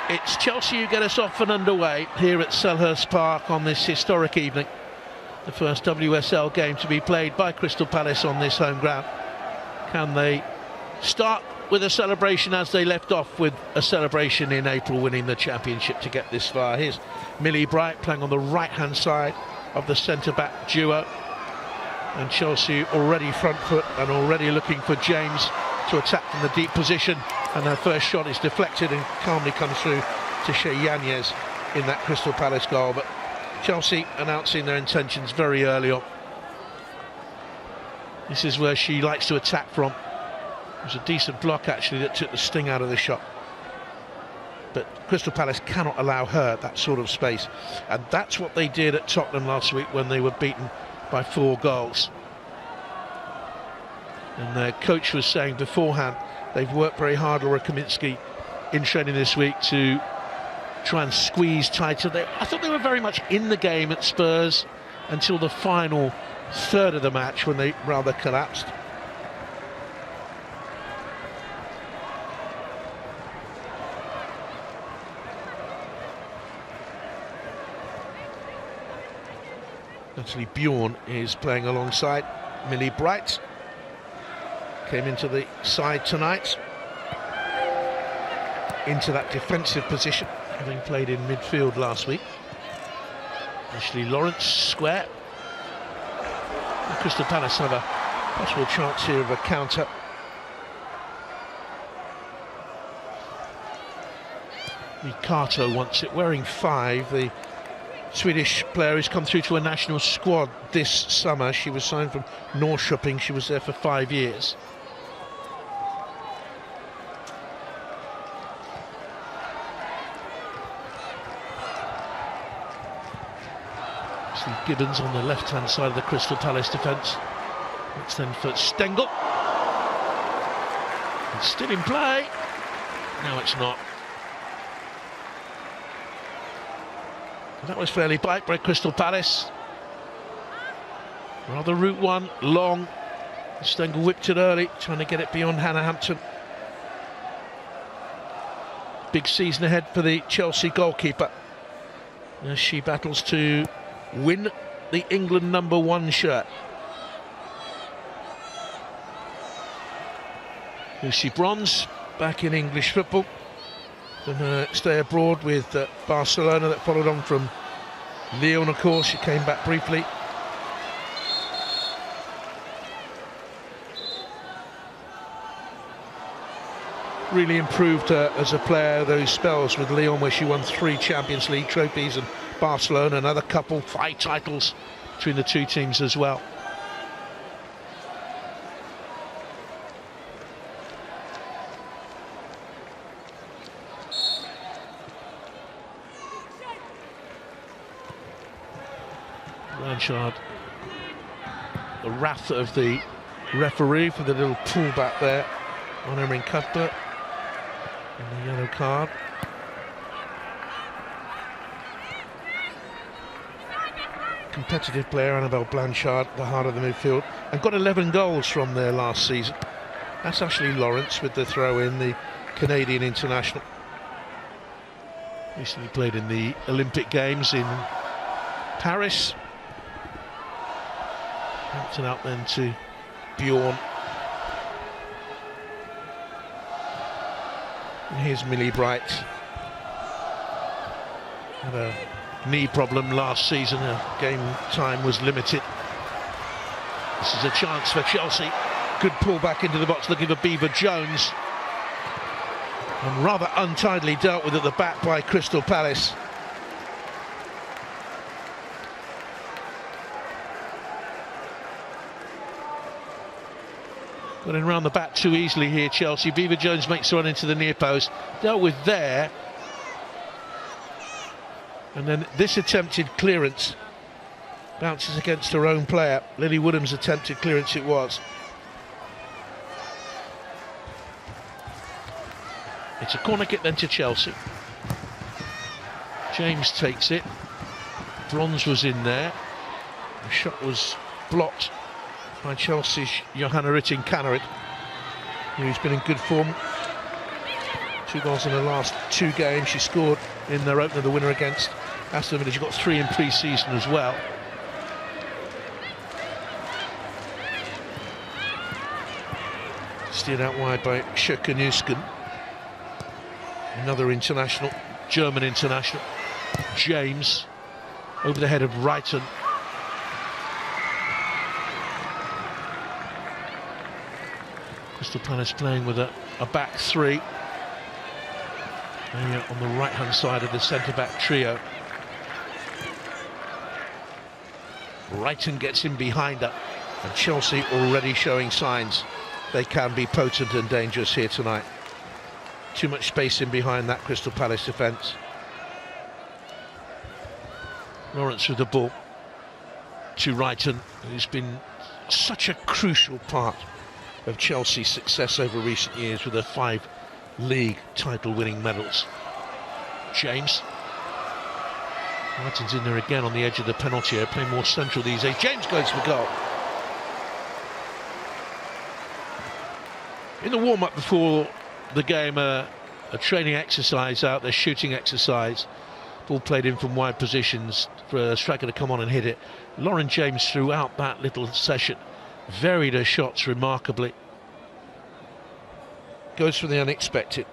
It's Chelsea who get us off and underway here at Selhurst Park on this historic evening. The first WSL game to be played by Crystal Palace on this home ground. Can they start with a celebration as they left off with a celebration in April, winning the championship to get this far? Here's Millie Bright playing on the right-hand side of the centre-back duo. And Chelsea already front foot and already looking for James to attack from the deep position. And her first shot is deflected and calmly comes through to Shea Yanez in that Crystal Palace goal. But Chelsea announcing their intentions very early on. This is where she likes to attack from. It was a decent block actually that took the sting out of the shot. But Crystal Palace cannot allow her that sort of space. And that's what they did at Tottenham last week when they were beaten by 4 goals. And their coach was saying beforehand they've worked very hard, Laura Kaminsky, in training this week to try and squeeze tighter. I thought they were very much in the game at Spurs until the final third of the match when they rather collapsed. Natalie Bjorn is playing alongside Millie Bright. Came into the side tonight, into that defensive position, having played in midfield last week. Ashley Lawrence square. And Crystal Palace have a possible chance here of a counter. Ricardo wants it, wearing 5. The Swedish player who's come through to a national squad this summer. She was signed from Norrköping. She was there for 5 years. Gibbons on the left-hand side of the Crystal Palace defence. It's then for Stengel. It's still in play. No, it's not. That was fairly bite by Crystal Palace. Rather route one, long. Stengel whipped it early, trying to get it beyond Hannah Hampton. Big season ahead for the Chelsea goalkeeper as she battles to win the England #1 shirt. Lucy Bronze back in English football from her stay abroad with Barcelona that followed on from Lyon, of course. She came back briefly. Really improved her as a player, those spells with Lyon where she won 3 Champions League trophies, and Barcelona another couple, 5 titles between the 2 teams as well. Blanchard, the wrath of the referee for the little pullback there on Erin Cuthbert and the yellow card. Competitive player Annabelle Blanchard, the heart of the midfield, and got 11 goals from there last season. That's Ashley Lawrence with the throw in, the Canadian international. Recently played in the Olympic Games in Paris. Hampton out then to Bjorn. And here's Millie Bright. Had a knee problem last season, her game time was limited. This is a chance for Chelsea. Good pull back into the box, looking for Beaver Jones. And rather untidily dealt with at the back by Crystal Palace. Got in round the back too easily here, Chelsea. Beaver Jones makes a run into the near post. Dealt with there. And then this attempted clearance bounces against her own player. Lily Woodham's attempted clearance it was. It's a corner kick then to Chelsea. James takes it. Bronze was in there. The shot was blocked by Chelsea's Johanna Rytting Kaneryd, who's been in good form 2 goals in her last 2 games. She scored in their opener, the winner against Aston Villa. She got 3 in pre-season as well. Steered out wide by Schöcke-Nüsken. Another international, German international, James, over the head of Wrighton. Crystal Palace playing with a back 3. On the right-hand side of the centre-back trio. Wrighton gets in behind her, and Chelsea already showing signs they can be potent and dangerous here tonight. Too much space in behind that Crystal Palace defence. Lawrence with the ball to Wrighton, who's been such a crucial part of Chelsea's success over recent years with her 5 league title-winning medals. James. Wrighton's in there again on the edge of the penalty area, playing more central these days. James goes for goal. In the warm-up before the game, a training exercise out there, shooting exercise. Ball played in from wide positions for a striker to come on and hit it. Lauren James, throughout that little session, varied her shots remarkably. Goes for the unexpected.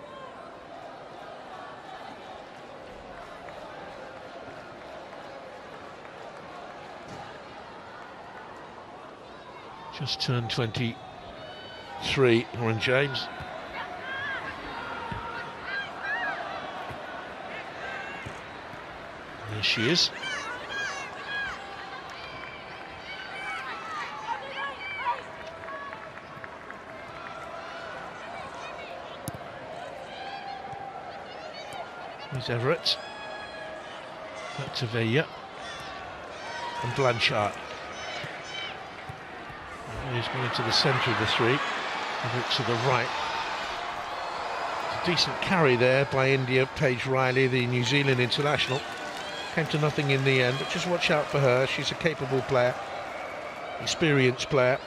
Just turned 23, Lauren James. There she is. Here's Everett. Back to Veilla. And Blanchard. He's going into the centre of the 3. Everett to the right. It's a decent carry there by India. Paige Riley, the New Zealand international. Came to nothing in the end, but just watch out for her. She's a capable player, experienced player.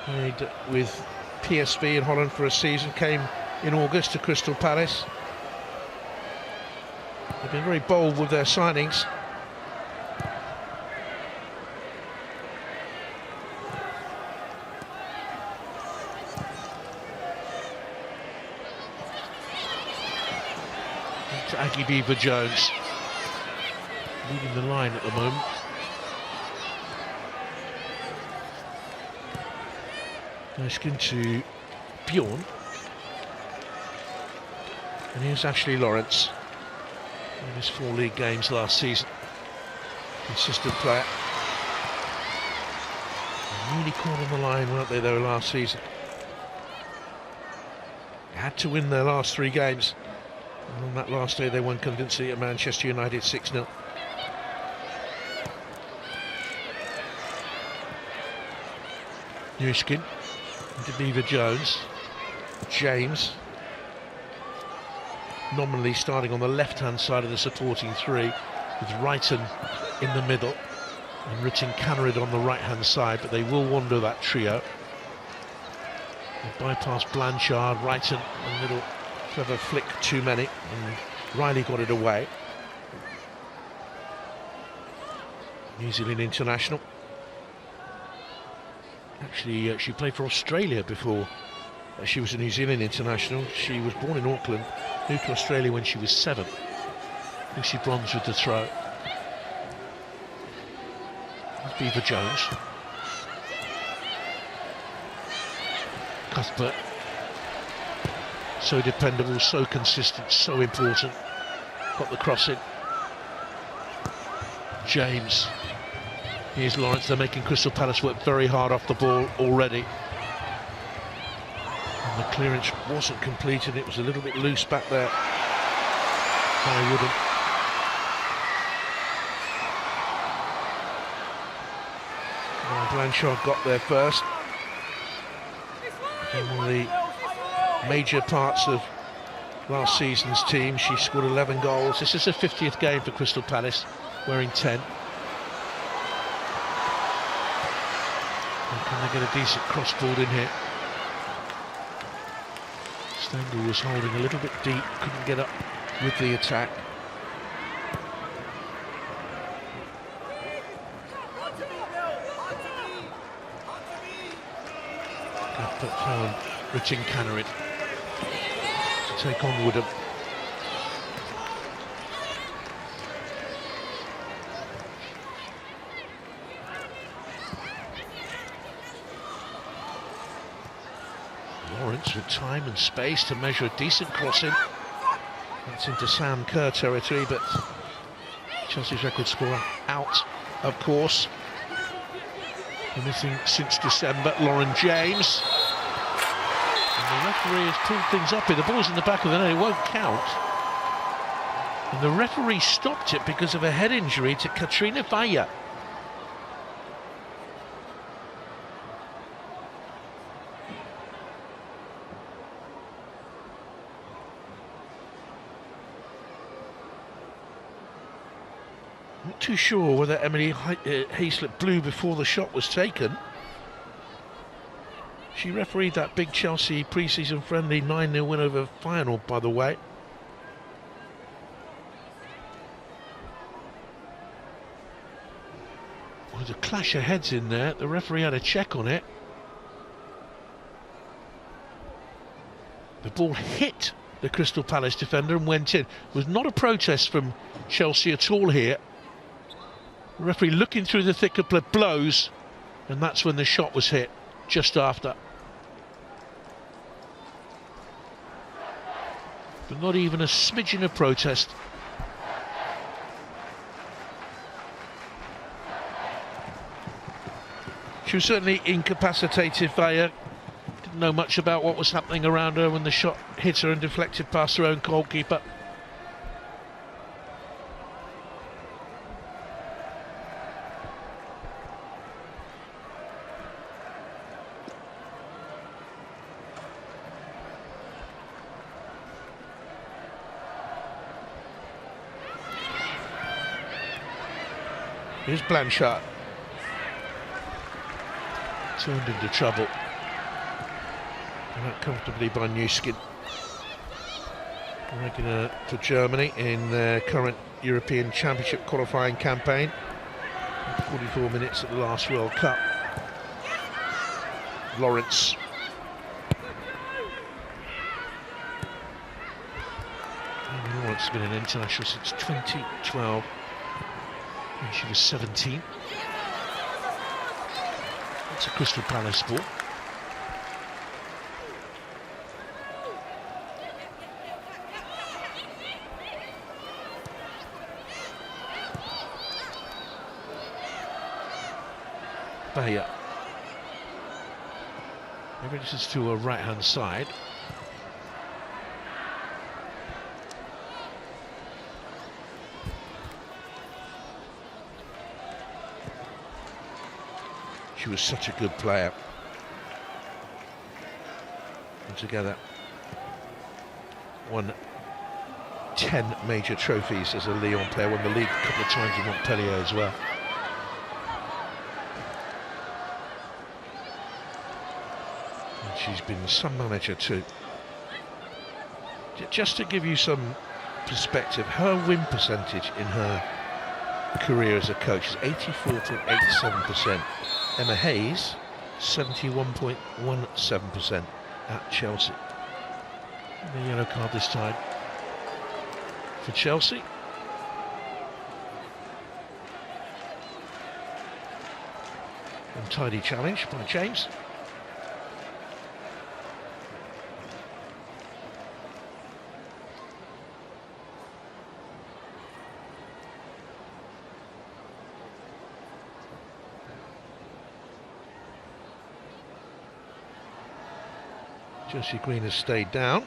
Played with PSV in Holland for a season, came in August to Crystal Palace. They've been very bold with their signings. To Aggie Beaver-Jones. Leading the line at the moment. Nyskin to Bjorn. And here's Ashley Lawrence. In his 4 league games last season. Consistent player. Really caught on the line, weren't they, though, last season? They had to win their last 3 games. And on that last day, they won convincingly at Manchester United 6-0. Newskin into Beaver-Jones. James. Nominally starting on the left-hand side of the supporting 3, with Wrighton in the middle and Ritten Cannerid on the right-hand side, but they will wander that trio. They bypass Blanchard, Wrighton, a little clever flick too many, and Riley got it away. New Zealand international. Actually, she played for Australia before she was a New Zealand international. She was born in Auckland, moved to Australia when she was 7. Lucy Bronze with the throw. Beaver-Jones. Cuthbert. So dependable, so consistent, so important. Got the cross in. James. Here's Lawrence. They're making Crystal Palace work very hard off the ball already. And the clearance wasn't completed. It was a little bit loose back there. Harry Wooden. Blanchard got there first. And one of the major parts of last season's team. She scored 11 goals. This is her 50th game for Crystal Palace, wearing 10. And can they get a decent cross ball in here? Stengel was holding a little bit deep, couldn't get up with the attack. But found Richard Cannerin to take on Woodham. Lawrence with time and space to measure a decent crossing. That's into Sam Kerr territory, but Chelsea's record scorer out, of course. Missing since December, Lauren James. And the referee has pulled things up here. The ball's in the back of the net, it won't count. And the referee stopped it because of a head injury to Katrina Faya. Not too sure whether Emily Hayslip blew before the shot was taken. She refereed that big Chelsea pre-season friendly 9-0 win over Feyenoord, by the way. Well, there's a clash of heads in there. The referee had a check on it. The ball hit the Crystal Palace defender and went in. It was not a protest from Chelsea at all here. The referee looking through the thick of blows, and that's when the shot was hit, just after. But not even a smidgen of protest. She was certainly incapacitated. Vaya didn't know much about what was happening around her when the shot hit her and deflected past her own goalkeeper. Here's Blanchard. Turned into trouble. And out comfortably by Newskin. Regular for Germany in their current European Championship qualifying campaign. 44 minutes at the last World Cup. Lawrence. Lawrence has been an international since 2012. When she was 17. It's a Crystal Palace ball. Bayer. Maybe this is to her right-hand side. She was such a good player. And together won 10 major trophies as a Lyon player, won the league a couple of times in Montpellier as well. And she's been some manager too. Just to give you some perspective, her win percentage in her career as a coach is 84.87%. Emma Hayes, 71.17% at Chelsea. And the yellow card this time for Chelsea. Untidy challenge by James. Josie Green has stayed down.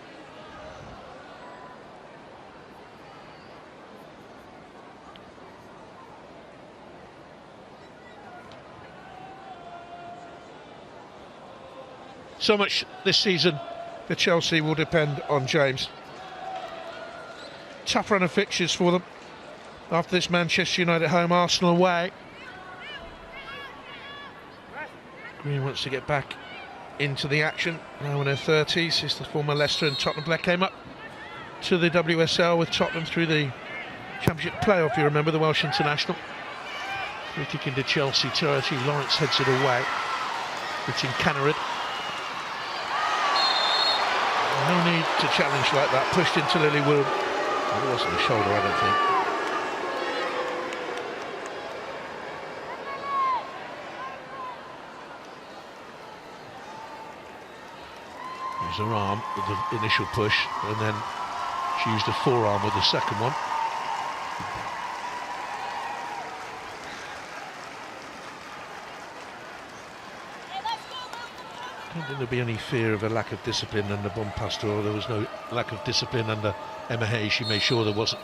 So much this season for Chelsea will depend on James. Tough run of fixtures for them. After this, Manchester United home, Arsenal away. Green wants to get back into the action, now in her 30s. Is the former Leicester and Tottenham player. Came up to the WSL with Tottenham through the Championship playoff, you remember, the Welsh international. Free kick into Chelsea territory. Lawrence heads it away. It's in Cannerid. No need to challenge like that. Pushed into Lily Wood. It wasn't a shoulder, I don't think. Used her arm with the initial push, and then she used a forearm with the second one. I don't think there'll be any fear of a lack of discipline under Bompastor. There was no lack of discipline under Emma Hayes. She made sure there wasn't.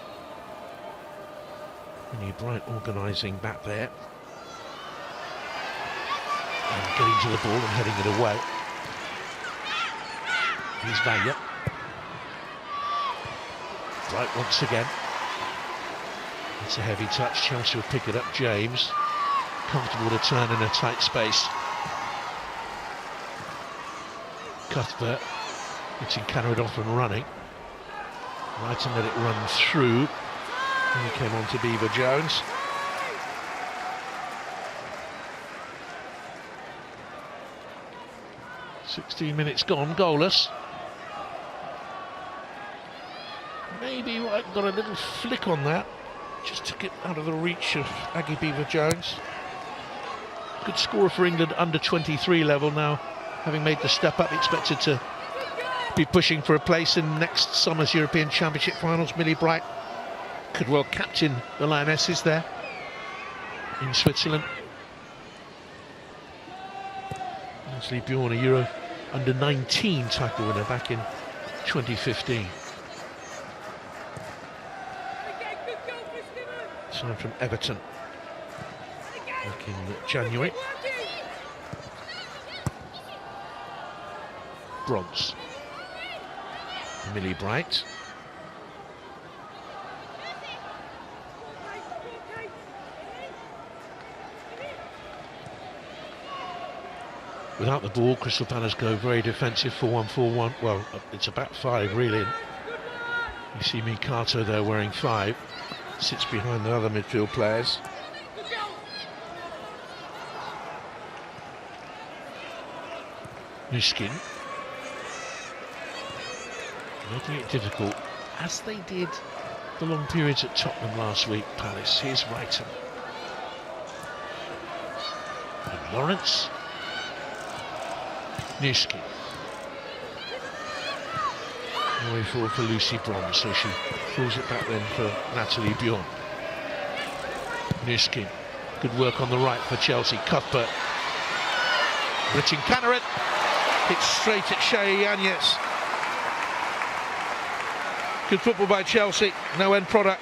Millie Bright organising back there. And getting to the ball and heading it away. Here's Vanya. Bright once again. It's a heavy touch. Chelsea will pick it up. James. Comfortable to turn in a tight space. Cuthbert, hitting Cannerid off and running. Right, and let it run through. And he came on to Beaver Jones. "16 minutes gone, goalless." Maybe White got a little flick on that. Just took it out of the reach of Aggie Beaver Jones. Good scorer for England under 23 level now. Having made the step up, expected to be pushing for a place in next summer's European Championship finals. Millie Bright could well captain the Lionesses there in Switzerland. Leslie Bjorn, a Euro under 19 title winner back in 2015. Signed from Everton back in January. Bronze. Millie Bright. Without the ball, Crystal Palace go very defensive, 4-1-4-1. Well, it's about 5 really. You see Mikato there wearing 5. Sits behind the other midfield players. Nuskin. Making it difficult, as they did the long periods at Tottenham last week, Palace. Here's Wrighton. And Lawrence. Nuskin. Way forward for Lucy Bronze, so she pulls it back then for Natalie Bjorn. Nuskin. Good work on the right for Chelsea. Cuthbert. Richard Cannerid. Hits straight at Shea Yanez. Good football by Chelsea, no end product.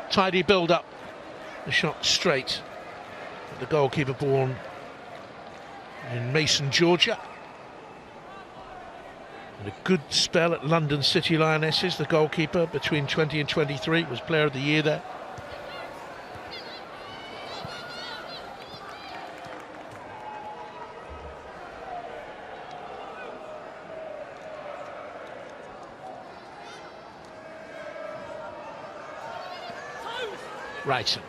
Tidy build-up. The shot straight at the goalkeeper born in Mason, Georgia. And a good spell at London City Lionesses. The goalkeeper between 20 and 23 was Player of the Year there. Wrighton.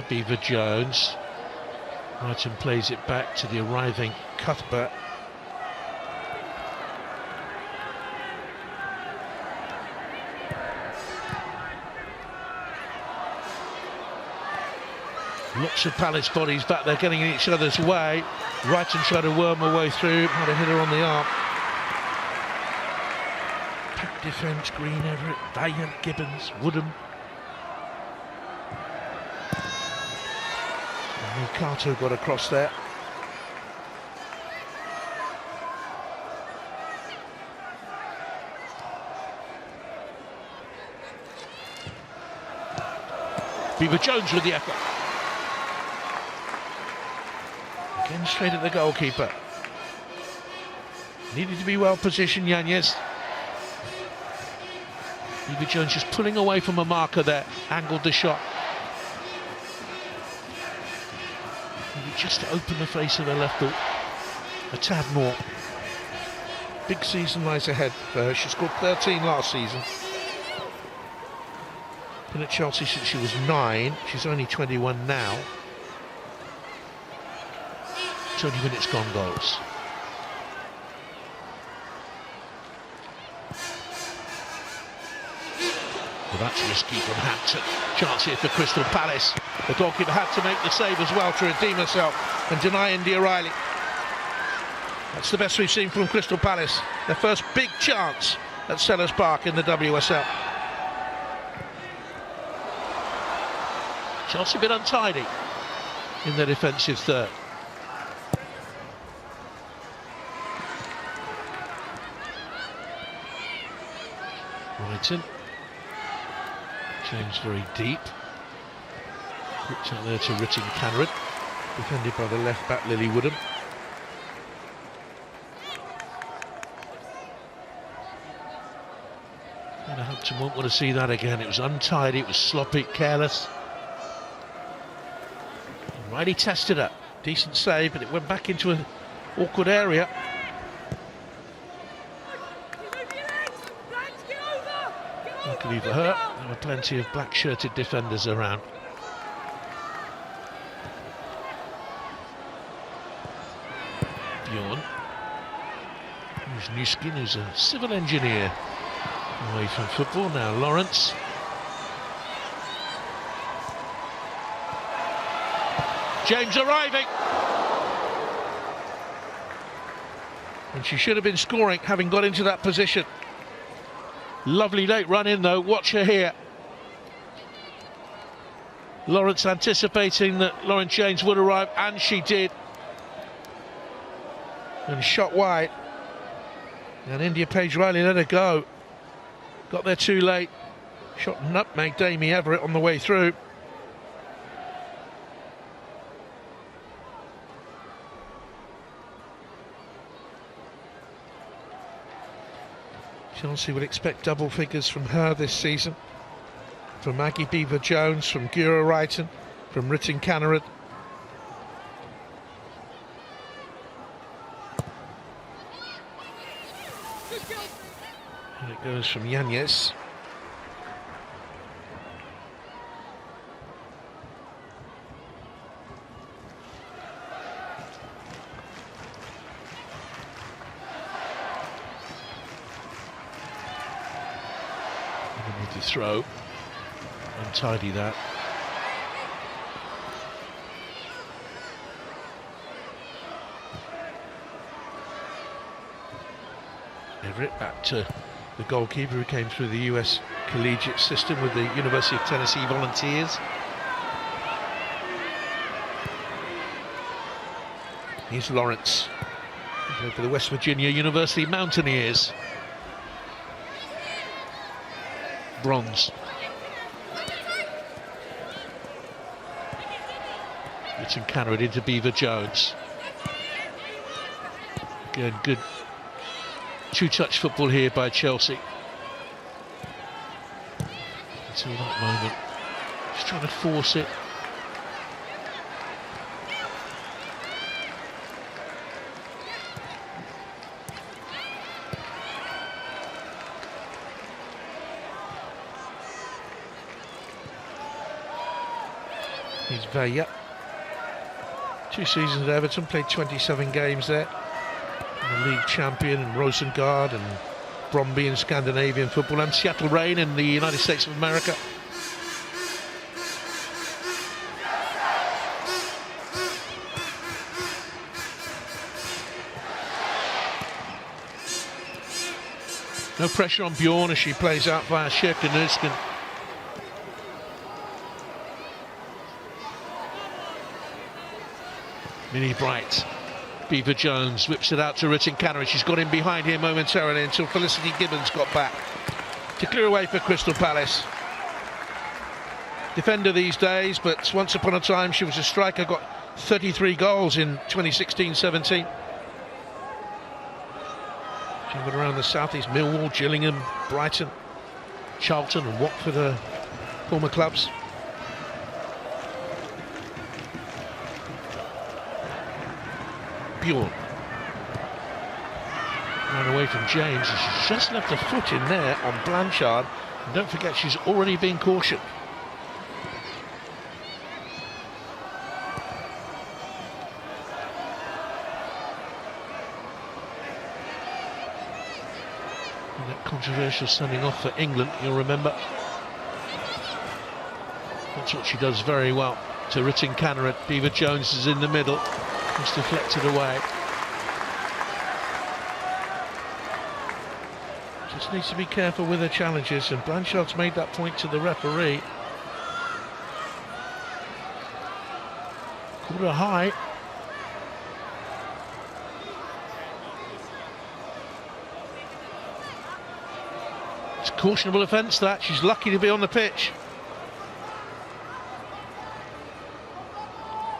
Beaver Jones. Wrighton plays it back to the arriving Cuthbert. Lots of Palace bodies back there getting in each other's way. Wrighton tried to worm her way through, had a hit her on the arm. Pack defence, Green, Everett, Valiant, Gibbons, Woodham. Mikato got across there. Beaver Jones with the effort. Again straight at the goalkeeper. Needed to be well positioned, Yanez. Beaver Jones just pulling away from a marker there, angled the shot. Maybe just to open the face of her left foot a tad more. Big season lies ahead for her. She scored 13 last season. Been at Chelsea since she was 9. She's only 21 now. 20 minutes gone goals. Well, that's risky from Hampton. Chance here for Crystal Palace. The goalkeeper had to make the save as well to redeem herself and deny India Riley. That's the best we've seen from Crystal Palace. Their first big chance at Selhurst Park in the WSL. Chelsea a bit untidy in their defensive third. Brighton. James very deep. Whipped out there to Ritten Canrod. Defended by the left back Lily Woodham. And Hampton won't want to see that again. It was untidy, it was sloppy, careless. And Riley tested her. Decent save, but it went back into an awkward area. Luckily for her, there were plenty of black-shirted defenders around. Bjorn. Here's Newskin, who's a civil engineer. Away from football now, Lawrence. James arriving. And she should have been scoring, having got into that position. Lovely late run in though, watch her here. Lawrence anticipating that Lauren James would arrive, and she did. And shot wide. And India Paige Riley let her go. Got there too late. Shot nutmeg Amy Everett on the way through. Chelsea will expect double figures from her this season. From Maggie Beaver Jones, from Gura Wrighton, from Ritten Canrod. And it goes from Yanez. To throw, untidy that. Everett back to the goalkeeper who came through the US collegiate system with the University of Tennessee Volunteers. Here's Lawrence, for the West Virginia University Mountaineers. Bronze. Ritten Canrod into Beaver Jones. Again, good two-touch football here by Chelsea. Until that moment, just trying to force it. He's Veja. 2 seasons at Everton, played 27 games there. And the league champion, and Rosengard, and Bromby in Scandinavian football, and Seattle Reign in the United States of America. No pressure on Bjorn as she plays out via Sjerka Nusken. Minnie Bright. Beaver Jones whips it out to Ritten Canrod. She's got in behind here momentarily until Felicity Gibbons got back to clear away for Crystal Palace. Defender these days, but once upon a time she was a striker, got 33 goals in 2016-17. She went around the southeast, Millwall, Gillingham, Brighton. Charlton and Watford former clubs. Bjorn ran away from James, and she's just left a foot in there on Blanchard, and don't forget she's already been cautioned. And that controversial sending off for England, you'll remember. That's what she does very well. To Ritin Kannarat. Beaver Jones is in the middle, just deflected away. Just needs to be careful with her challenges, and Blanchard's made that point to the referee. Called her high. It's a cautionable offence, that. She's lucky to be on the pitch.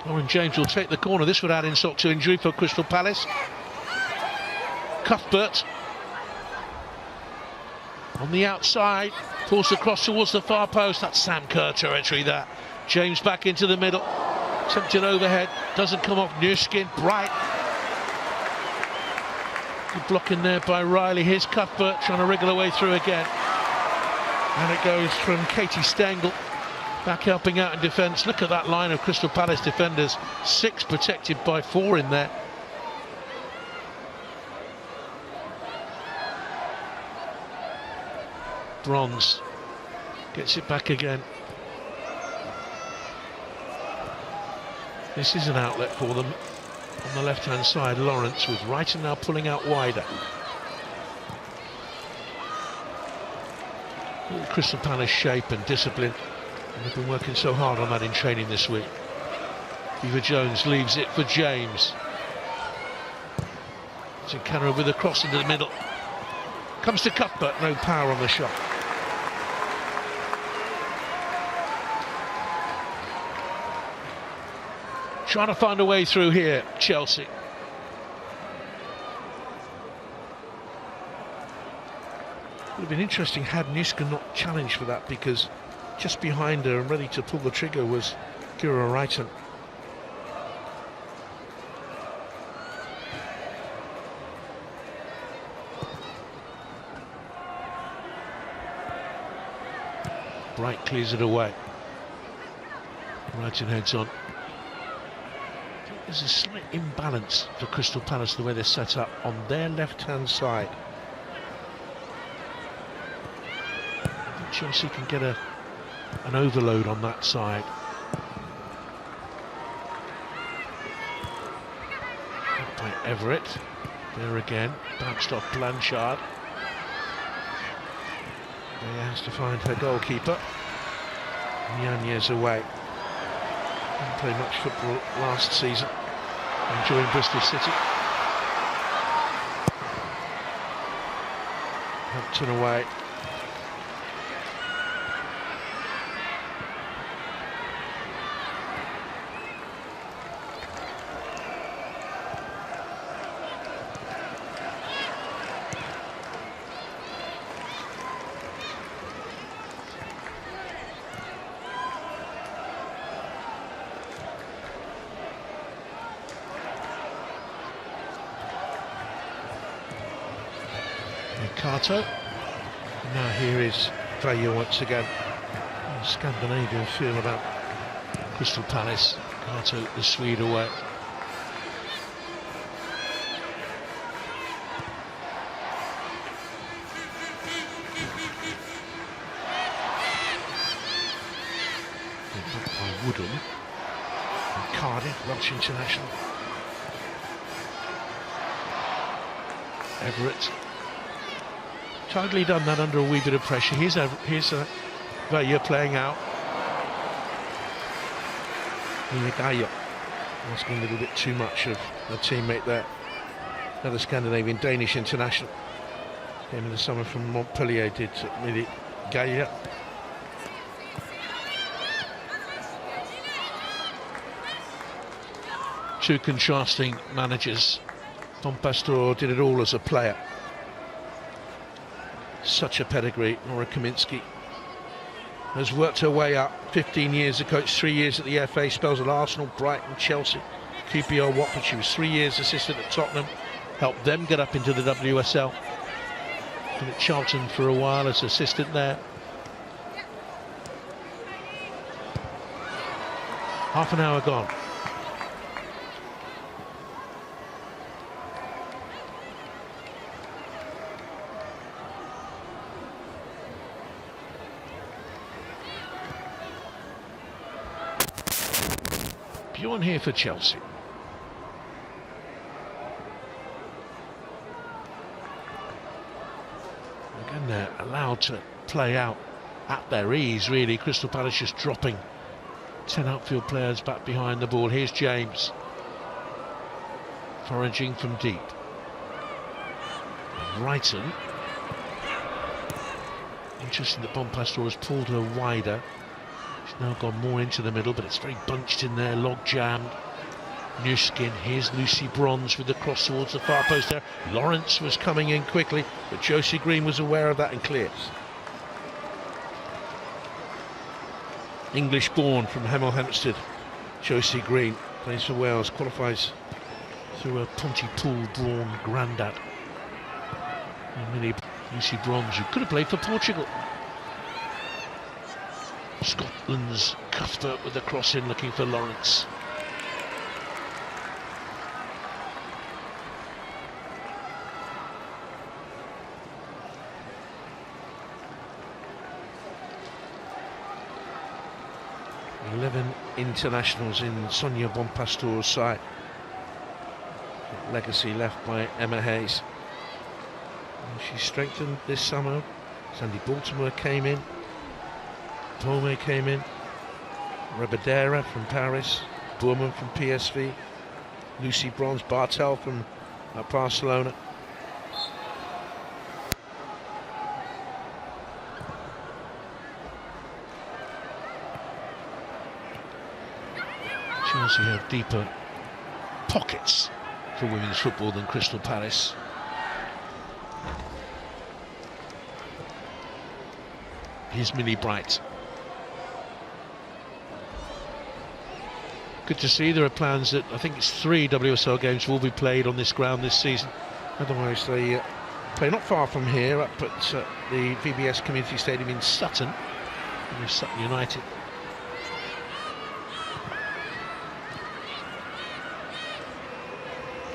Lauren James will take the corner. This would add insult to injury for Crystal Palace. Cuthbert on the outside, forced across towards the far post. That's Sam Kerr territory there. James back into the middle, attempted overhead, doesn't come off. Newskin, Bright. Good block in there by Riley. Here's Cuthbert trying to wriggle her way through again. And it goes from Katie Stengel, back helping out in defence. Look at that line of Crystal Palace defenders. 6 protected by 4 in there. Bronze gets it back again. This is an outlet for them on the left hand side. Lawrence with Wrighton now pulling out wider. Crystal Palace shape and discipline, and they've been working so hard on that in training this week. Beaver Jones leaves it for James. Zincana with a cross into the middle. Comes to Cuthbert, no power on the shot. Trying to find a way through here, Chelsea. Would have been interesting had Niska not challenged for that, because just behind her and ready to pull the trigger was Kira Wrighton. Bright clears it away. Wrighton heads on. There's a slight imbalance for Crystal Palace the way they're set up on their left-hand side. I think Chelsea can get an overload on that side. By Everett. There again, bounced off Blanchard. He has to find her goalkeeper. Nyanye's away. Didn't play much football last season. Enjoying Bristol City. Hampton away. Kato. Now here is Vayu once again. Scandinavian feel about Crystal Palace. Kato, the Swede, away. Back by Woodham. And Cardiff, Welsh international. Everett. Totally done that under a wee bit of pressure. Here's Vayu playing out. Gaia asking a little bit too much of a teammate there. Another Scandinavian Danish international. Came in the summer from Montpellier, did Gaia. Two contrasting managers. Tom Pastore did it all as a player. Such a pedigree. Laura Kaminsky has worked her way up. 15 years as a coach, 3 years at the FA, spells at Arsenal, Brighton, Chelsea, QPR, Watford. She was 3 years assistant at Tottenham, helped them get up into the WSL. Been at Charlton for a while as assistant there. Half an hour gone. Bjorn here for Chelsea. Again, they're allowed to play out at their ease, really. Crystal Palace just dropping 10 outfield players back behind the ball. Here's James, foraging from deep. Brighton. Interesting that Bonpastor has pulled her wider. She's now gone more into the middle, but it's very bunched in there, log-jammed. New skin. Here's Lucy Bronze with the cross towards the far post there. Lawrence was coming in quickly, but Josie Green was aware of that and clears. English-born from Hemel Hempstead, Josie Green, plays for Wales, qualifies through a Pontypool-born grandad. Lucy Bronze, who could have played for Portugal. Scotland's Cuthbert with the cross in, looking for Lawrence. Internationals in Sonia Bonpastor's side. Legacy left by Emma Hayes. And she strengthened this summer. Sandy Baltimore came in. Tome came in. Rebadera from Paris. Bourman from PSV. Lucy Bronze, Bartel from Barcelona. Chelsea have deeper pockets for women's football than Crystal Palace. Here's Millie Bright. Good to see there are plans that I think it's 3 WSL games will be played on this ground this season. Otherwise they play not far from here up at the VBS Community Stadium in Sutton. With Sutton United.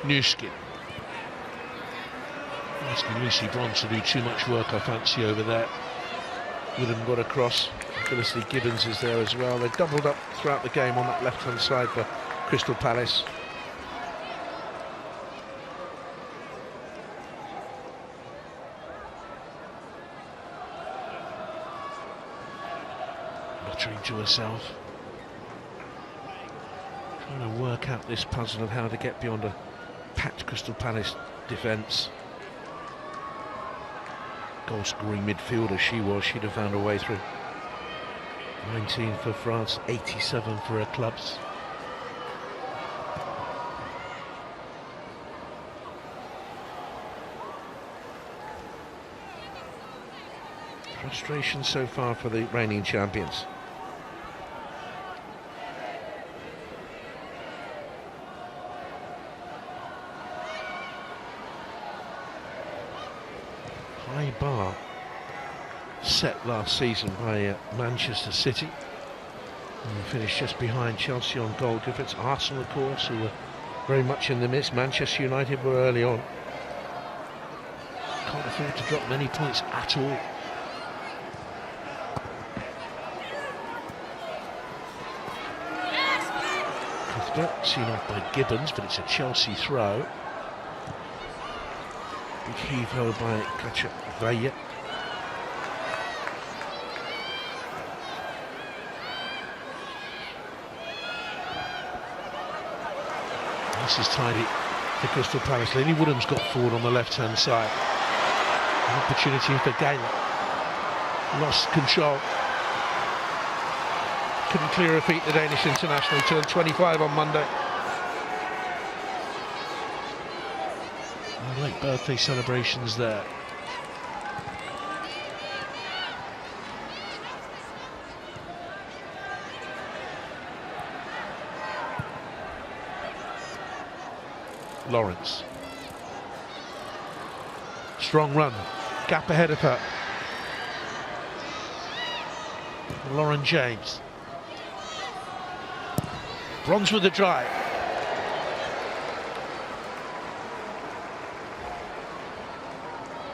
New skin. Asking Lucy Bronze to do too much work, I fancy, over there. Woodham got across. Felicity Gibbons is there as well. They've doubled up throughout the game on that left-hand side for Crystal Palace. Muttering to herself. Trying to work out this puzzle of how to get beyond a packed Crystal Palace defence. Goal-scoring midfielder she was, she'd have found a way through. 19 for France, 87 for her clubs. Frustration so far for the reigning champions. High bar set last season by Manchester City, and finished just behind Chelsea on goal difference. Arsenal, of course, who were very much in the midst. Manchester United were early on. Can't afford to drop many points at all. Cuthbert seen off by Gibbons, but it's a Chelsea throw. Big heave-ho by Katja Valle. This is tidy for Crystal Palace. Lenny Woodham's got forward on the left-hand side. An opportunity for Gaylor. Lost control. Couldn't clear her feet, the Danish international. He turned 25 on Monday. Late birthday celebrations there. Lawrence. Strong run, gap ahead of her. Lauren James. Bronze with the drive.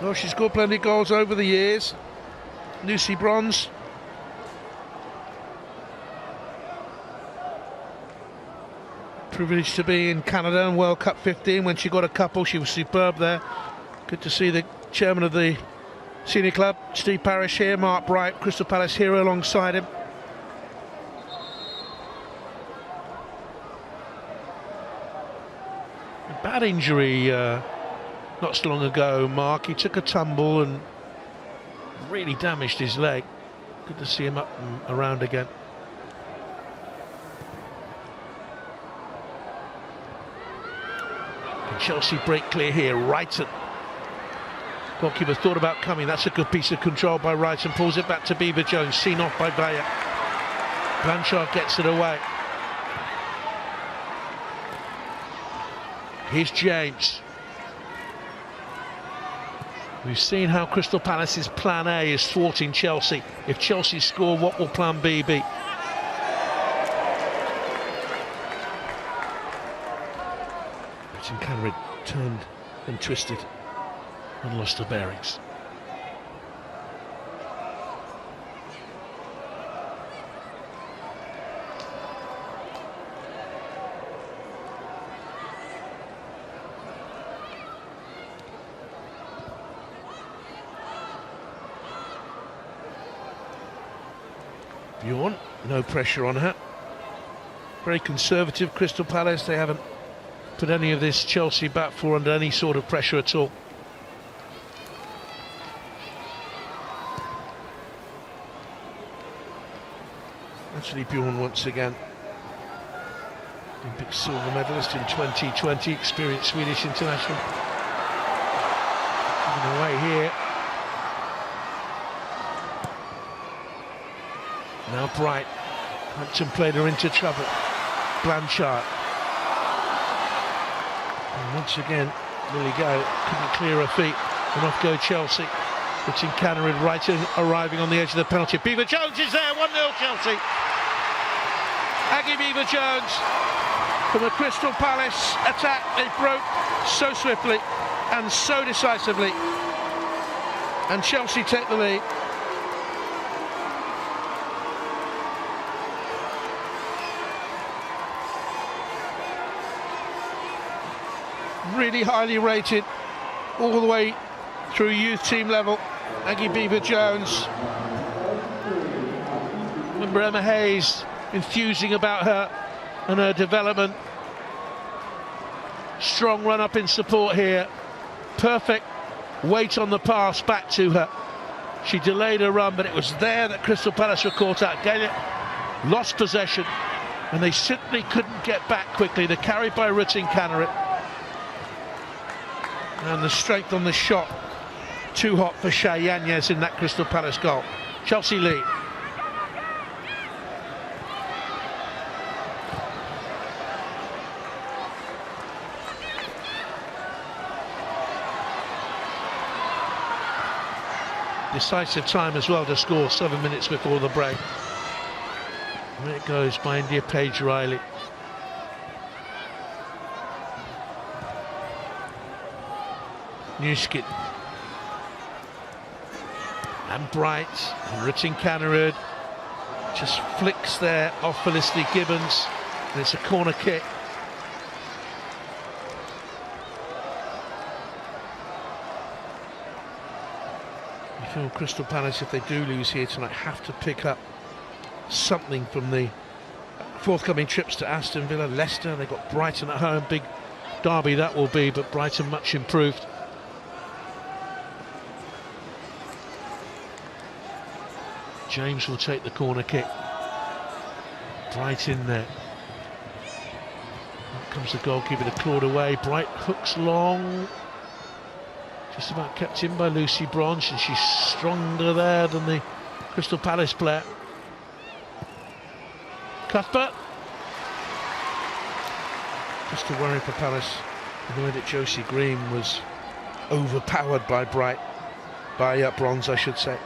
Well, she's scored plenty of goals over the years. Lucy Bronze. Privileged to be in Canada and World Cup 15 when she got a couple. She was superb there. Good to see the chairman of the senior club, Steve Parish, here. Mark Bright, Crystal Palace hero, alongside him. A bad injury not so long ago, Mark. He took a tumble and really damaged his leg. Good to see him up and around again. Can Chelsea break clear here? Wrighton. Goalkeeper thought about coming. That's a good piece of control by Wrighton. Pulls it back to Beaver Jones. Seen off by Bayer. Blanchard gets it away. Here's James. We've seen how Crystal Palace's plan A is thwarting Chelsea. If Chelsea score, what will plan B be? Richard Canrid turned and twisted and lost her bearings. Bjorn, no pressure on her. Very conservative Crystal Palace. They haven't put any of this Chelsea back four under any sort of pressure at all. Actually, Bjorn once again, Olympic silver medalist in 2020, experienced Swedish international. Given away here. Now Bright. Hampton played her into trouble. Blanchard. And once again, Lily Go couldn't clear her feet. And off go Chelsea. Richard Cannerid right arriving on the edge of the penalty. Beaver Jones is there, 1-0 Chelsea. Aggie Beaver Jones from the Crystal Palace attack. They broke so swiftly and so decisively. And Chelsea take the lead. Really highly rated all the way through youth team level. Aggie Beaver Jones. Remember Emma Hayes enthusing about her and her development. Strong run up in support here. Perfect weight on the pass back to her. She delayed her run, but it was there that Crystal Palace were caught out. Gaelic lost possession and they simply couldn't get back quickly. They're carried by Richard Cannerid. And the strength on the shot, too hot for Shay Yanez in that Crystal Palace goal. Chelsea lead. Decisive time as well to score 7 minutes before the break. And it goes by India Page Riley. Newskid and Bright and Richard Cannerid just flicks there off Felicity Gibbons, and it's a corner kick. You feel Crystal Palace, if they do lose here tonight, have to pick up something from the forthcoming trips to Aston Villa, Leicester. They've got Brighton at home, big derby that will be, but Brighton much improved. James will take the corner kick. Bright in there. Out comes the goalkeeper to clawed away. Bright hooks long. Just about kept in by Lucy Bronze, and she's stronger there than the Crystal Palace player. Cuthbert. Just a worry for Palace. The way that Josie Green was overpowered by Bronze, I should say.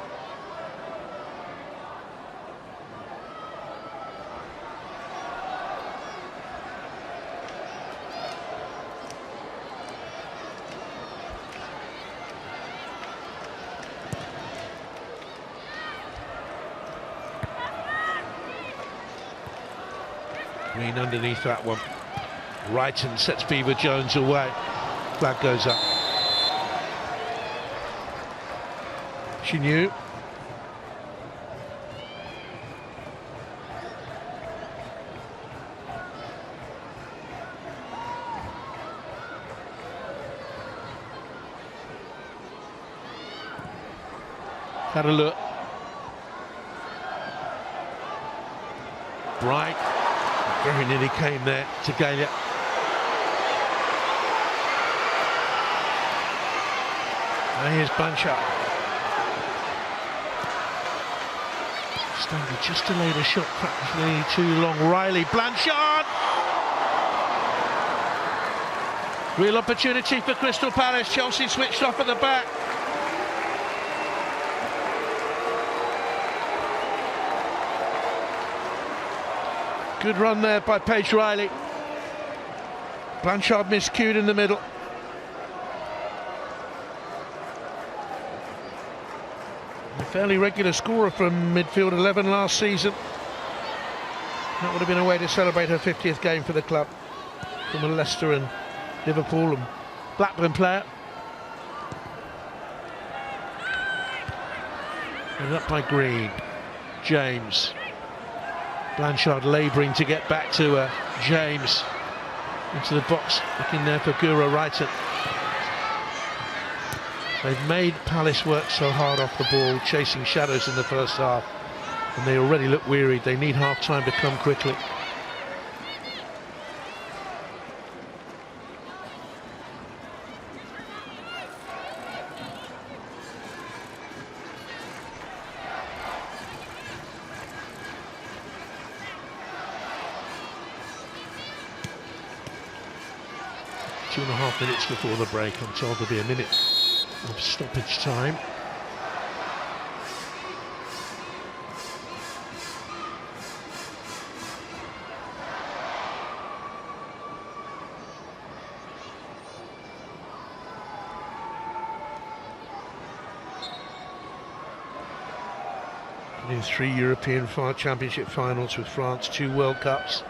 Green underneath that one. Wrighton sets Beaver Jones away. Flag goes up. She knew. Had a look. Bright. Very nearly came there to gain it. And here's Blanchard. Stanley just delayed a shot practically too long. Riley, Blanchard! Real opportunity for Crystal Palace. Chelsea switched off at the back. Good run there by Paige Riley. Blanchard miscued in the middle. A fairly regular scorer from midfield 11 last season. That would have been a way to celebrate her 50th game for the club. From a Leicester and Liverpool and Blackburn player. And up by Green. James. Blanchard labouring to get back to James into the box, looking there for Gura Wrighton. They've made Palace work so hard off the ball, chasing shadows in the first half, and they already look wearied. They need half time to come quickly. Two and a half minutes before the break. I'm told there'll be a minute of stoppage time. In 3 European Championship finals with France, 2 World Cups.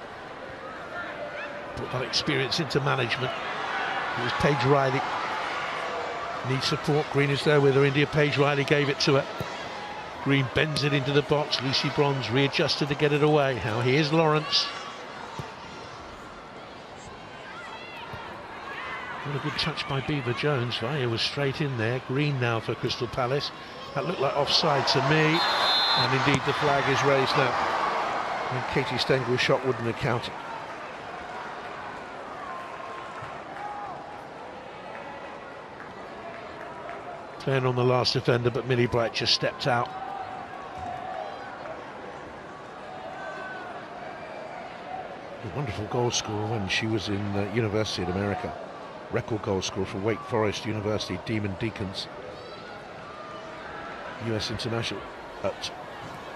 Put that experience into management. It was Paige Riley. Needs support. Green is there with her. India. Paige Riley gave it to her. Green bends it into the box. Lucy Bronze readjusted to get it away. Now here's Lawrence. What a good touch by Beaver Jones. Vaya was straight in there. Green now for Crystal Palace. That looked like offside to me. And indeed the flag is raised now. And Katie Stengel's shot wouldn't have counted. Turn on the last defender, but Millie Bright just stepped out. A wonderful goal scorer when she was in University in America. Record goal scorer for Wake Forest University, Demon Deacons. US international at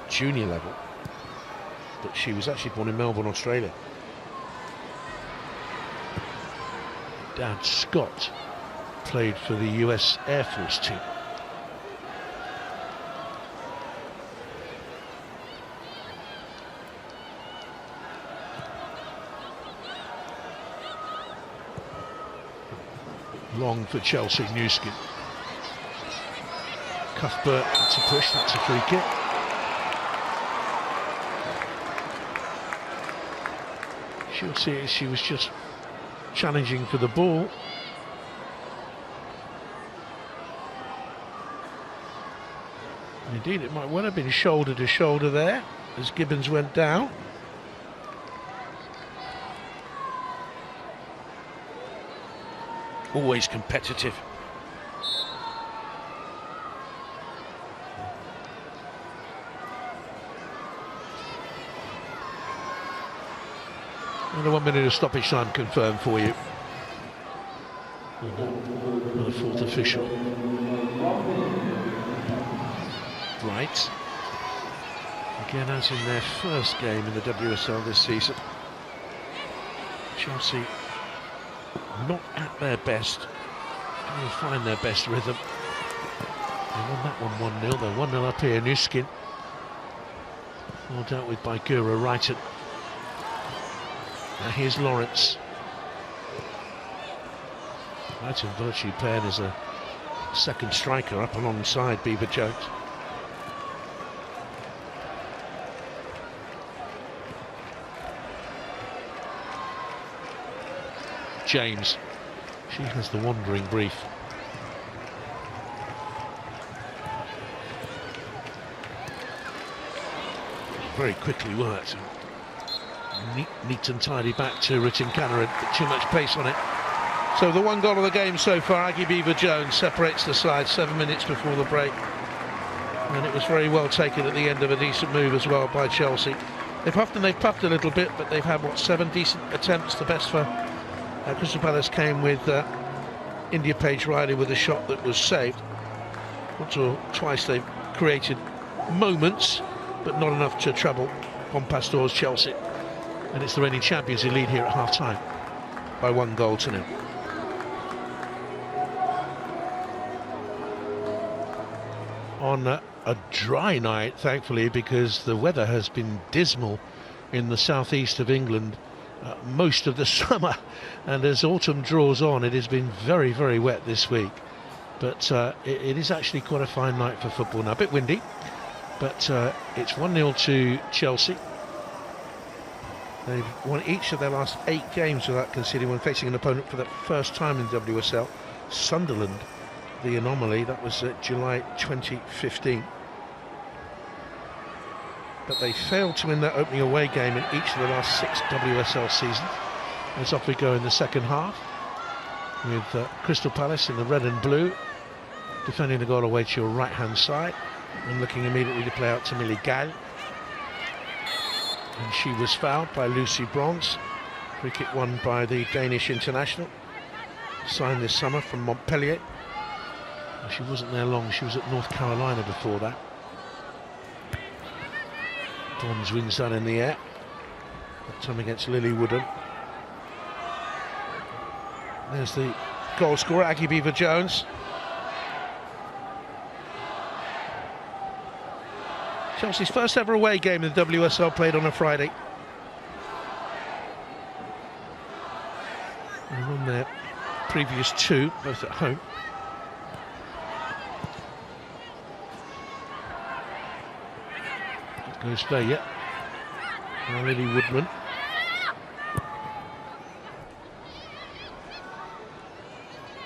junior level. But she was actually born in Melbourne, Australia. Dad Scott played for the US Air Force team. Long for Chelsea, Newskin. Cuthbert, that's a push, that's a free kick. She'll see it, she was just challenging for the ball. Indeed, it might well have been shoulder to shoulder there as Gibbons went down. Always competitive. Another 1 minute of stoppage time confirmed for you. for the fourth official. Right. Again, as in their first game in the WSL this season, Chelsea not at their best. Trying to find their best rhythm. They won that one 1-0. They're 1-0 up here. New skin. Well dealt with by Gura Wrighton. Now here's Lawrence. Wrighton virtually paired as a second striker up alongside Beaver Jones. James. She has the wandering brief. Very quickly worked. Neat and tidy back to Ritin Kanaran, but too much pace on it. So the one goal of the game so far, Aggie Beaver Jones separates the side 7 minutes before the break. And it was very well taken at the end of a decent move as well by Chelsea. They've huffed and they've puffed a little bit, but they've had, what, 7 decent attempts. The best for Crystal Palace came with India Page Riley with a shot that was saved. Once or twice they've created moments, but not enough to trouble Juan Pastor's Chelsea. And it's the reigning champions who lead here at half-time by 1-0. On a dry night, thankfully, because the weather has been dismal in the southeast of England most of the summer, and as autumn draws on, it has been very, very wet this week. But it is actually quite a fine night for football now. A bit windy, but it's 1-0 to Chelsea. They've won each of their last 8 games without conceding when facing an opponent for the first time in WSL. Sunderland, the anomaly, that was July 2015. But they failed to win their opening away game in each of the last 6 WSL seasons. As off we go in the second half, with Crystal Palace in the red and blue, defending the goal away to your right-hand side, and looking immediately to play out to Millie Gall. And she was fouled by Lucy Bronze. Free kick won by the Danish international, signed this summer from Montpellier. Well, she wasn't there long, she was at North Carolina before that. Bronze wins that in the air. That time against Lily Woodham. There's the goal scorer, Aggie Beaver Jones. Chelsea's first ever away game in the WSL, played on a Friday. They won their previous 2, both at home. It goes Vaya. Now Lily Woodman.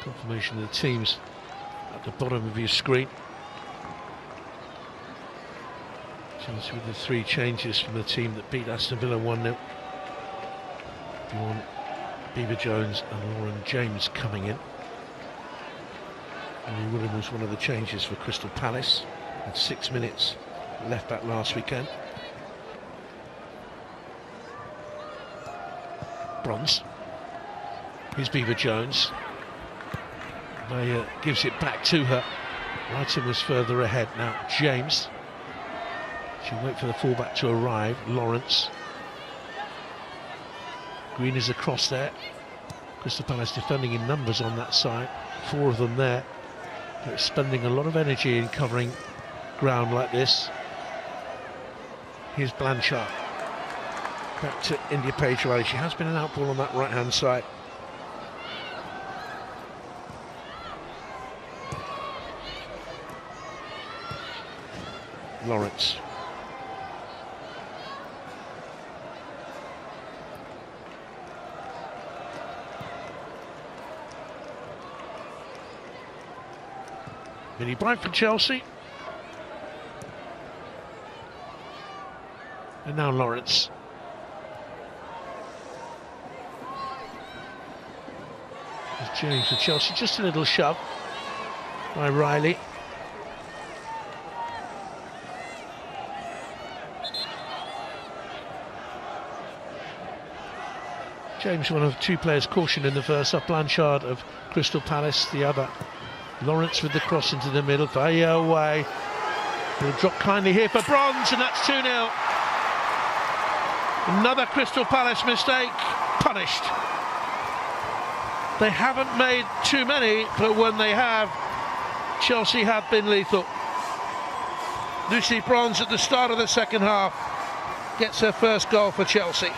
Confirmation of the teams at the bottom of your screen. Chelsea with the 3 changes from the team that beat Aston Villa 1-0. Beaver Jones and Lauren James coming in. And William was one of the changes for Crystal Palace. Had 6 minutes left back last weekend. Bronze. Here's Beaver Jones. They gives it back to her. Wrighton was further ahead. Now James. She'll wait for the fullback to arrive. Lawrence. Green is across there. Crystal Palace defending in numbers on that side. 4 of them there. They're spending a lot of energy in covering ground like this. Here's Blanchard. Back to India Page Riley. She has been an outball on that right-hand side. Lawrence. Minnie Bright for Chelsea. And now Lawrence. There's James for Chelsea. Just a little shove by Riley. James, one of two players cautioned in the first half. Blanchard of Crystal Palace, the other. Lawrence with the cross into the middle. Vaya away. Will drop kindly here for Bronze, and that's 2-0. Another Crystal Palace mistake, punished. They haven't made too many, but when they have, Chelsea have been lethal. Lucy Bronze at the start of the second half gets her first goal for Chelsea.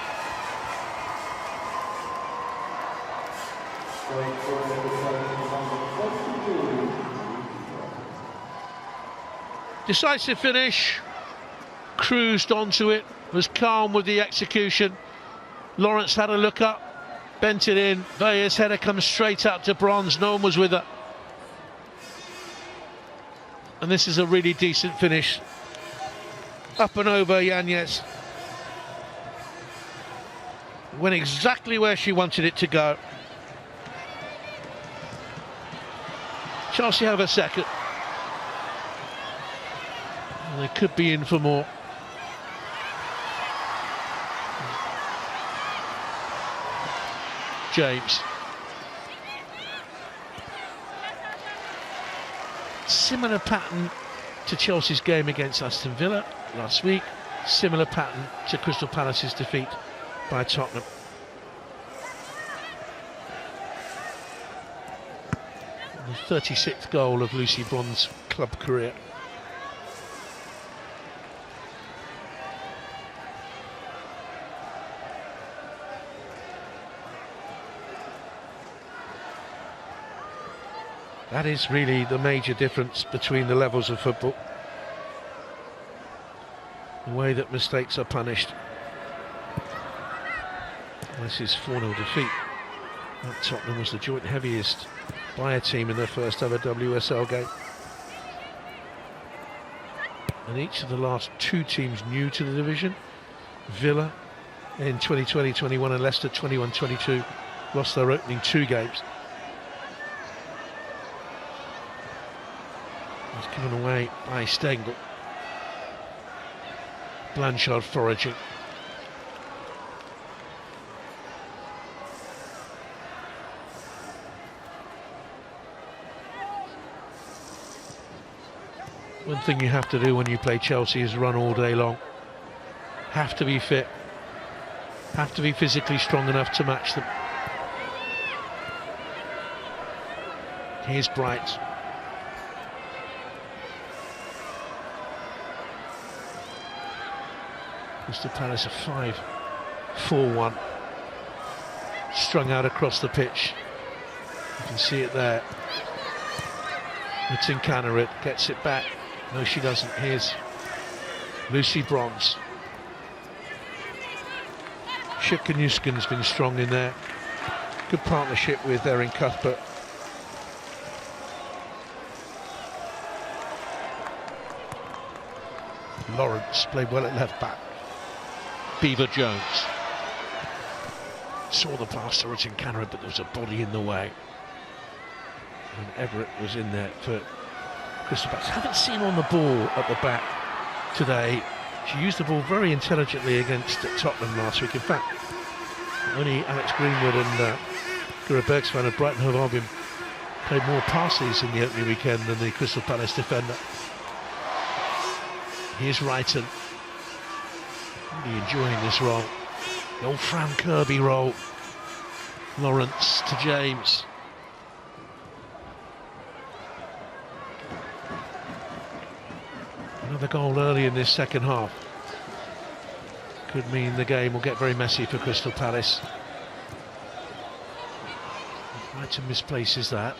Decisive finish, cruised onto it, was calm with the execution. Lawrence had a look up, bent it in. Vaya's header comes straight out to Bronze, no one was with her. And this is a really decent finish. Up and over Yanez. Went exactly where she wanted it to go. Chelsea have a second. And they could be in for more. James. Similar pattern to Chelsea's game against Aston Villa last week. Similar pattern to Crystal Palace's defeat by Tottenham. The 36th goal of Lucy Bronze's club career. That is really the major difference between the levels of football. The way that mistakes are punished. This is 4-0 defeat. That Tottenham was the joint heaviest by a team in their first ever WSL game. And each of the last two teams new to the division, Villa in 2020-21 and Leicester 21-22, lost their opening two games. It's given away by Stengel. Blanchard foraging. One thing you have to do when you play Chelsea is run all day long. Have to be fit. Have to be physically strong enough to match them. Here's Bright. Crystal Palace a 5-4-1. Strung out across the pitch. You can see it there. Tinkanerit gets it back. No, she doesn't. Here's Lucy Bronze. Shipkanuskin's been strong in there. Good partnership with Erin Cuthbert. Lawrence played well at left back. Beaver Jones saw the pass to Tinkanerit, but there was a body in the way. And Everett was in there for Crystal Palace. Haven't seen her on the ball at the back today. She used the ball very intelligently against Tottenham last week. In fact, only Alex Greenwood and Gura Bergsman of Brighton Hove Albion played more passes in the opening weekend than the Crystal Palace defender. Here's Wrighton. Really enjoying this role. The old Fran Kirby role. Lawrence to James. Another goal early in this second half. Could mean the game will get very messy for Crystal Palace. Wrighton misplaces that.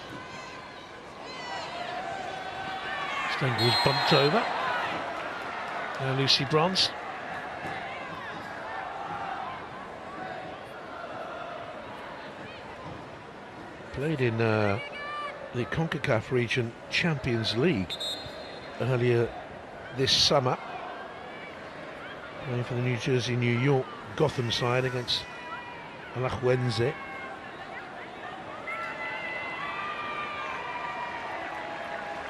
Stengel's bumped over. Now Lucy Bronze. Played in the CONCACAF Region Champions League earlier this summer. Playing for the New Jersey, New York Gotham side against Alajuelense.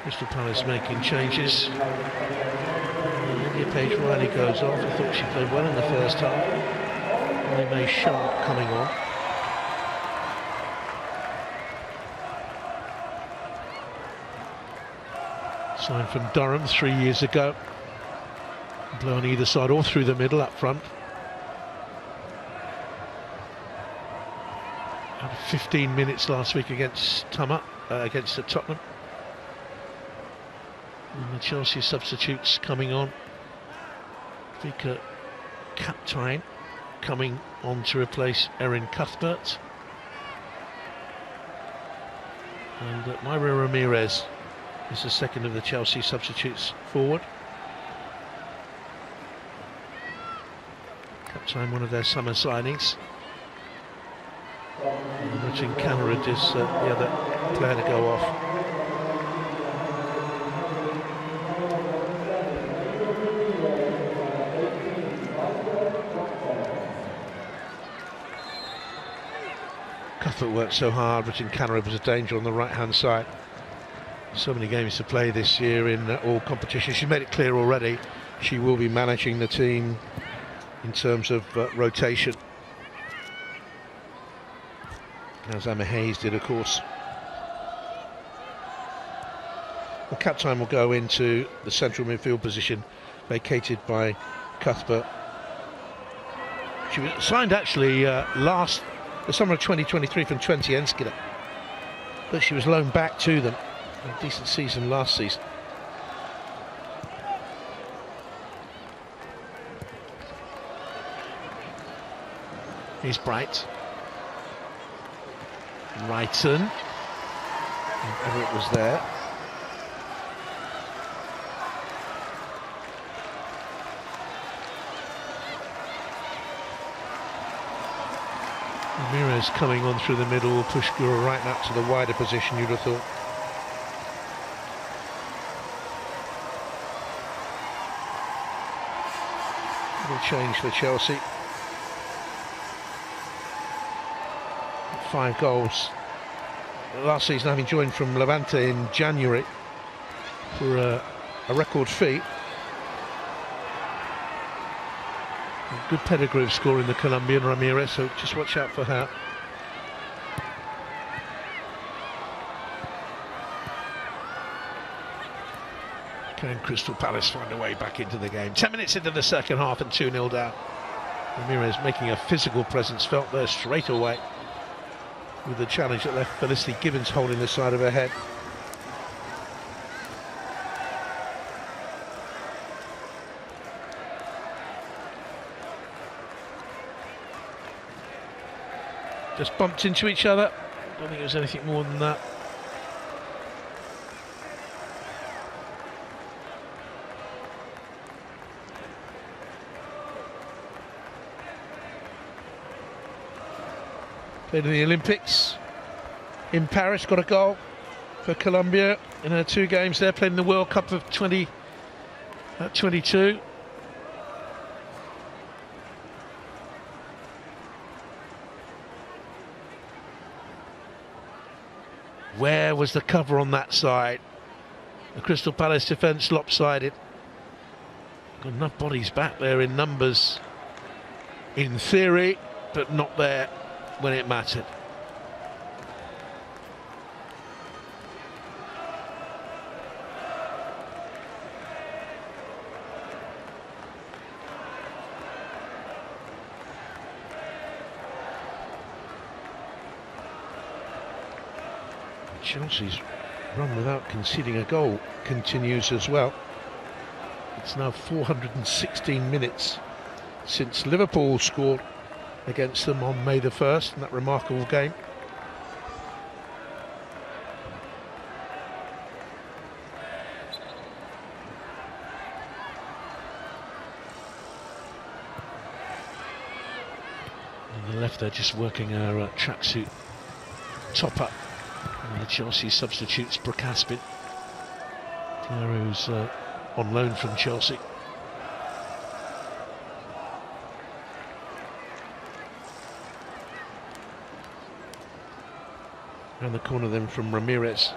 Crystal Palace making changes. Lydia Page-Riley goes off. I thought she played well in the first half. May Sharp coming on. Signed from Durham 3 years ago. Blow on either side or through the middle up front. Had 15 minutes last week against Tottenham. And the Chelsea substitutes coming on. Vika Kaptein coming on to replace Erin Cuthbert. And Myra Ramirez is the second of the Chelsea substitutes forward. Kaptein, one of their summer signings. And Richard Cannerud is the other player to go off. Cuthbert worked so hard. Richard Cannerud was a danger on the right hand side. So many games to play this year in all competitions. She made it clear already she will be managing the team in terms of rotation, as Emma Hayes did, of course. Well, Kaptein will go into the central midfield position vacated by Cuthbert. She was signed actually the summer of 2023 from Twente Enschede, but she was loaned back to them. A decent season last season. Here's Bright. Wrighton. And Everett was there. Ramirez coming on through the middle, push Gura right up to the wider position, you'd have thought. Little change for Chelsea. 5 goals last season, having joined from Levante in January for a record fee. A good pedigree of scoring, the Colombian Ramirez, so just watch out for her. Can Crystal Palace find a way back into the game? 10 minutes into the second half and 2-0 down. Ramirez making a physical presence felt there straight away, with the challenge that left Felicity Gibbons holding the side of her head. Just bumped into each other. Don't think it was anything more than that. Played in the Olympics in Paris, got a goal for Colombia in her 2 games there. Played in the World Cup of 2022. Where was the cover on that side? The Crystal Palace defence lopsided. Got enough bodies back there in numbers, in theory, but not there when it mattered. Chelsea's run without conceding a goal continues as well. It's now 416 minutes since Liverpool scored against them on May the 1st in that remarkable game. On the left, they're just working her tracksuit top up. And the Chelsea substitutes Brooke Aspin, player who's on loan from Chelsea. Around the corner then from Ramirez.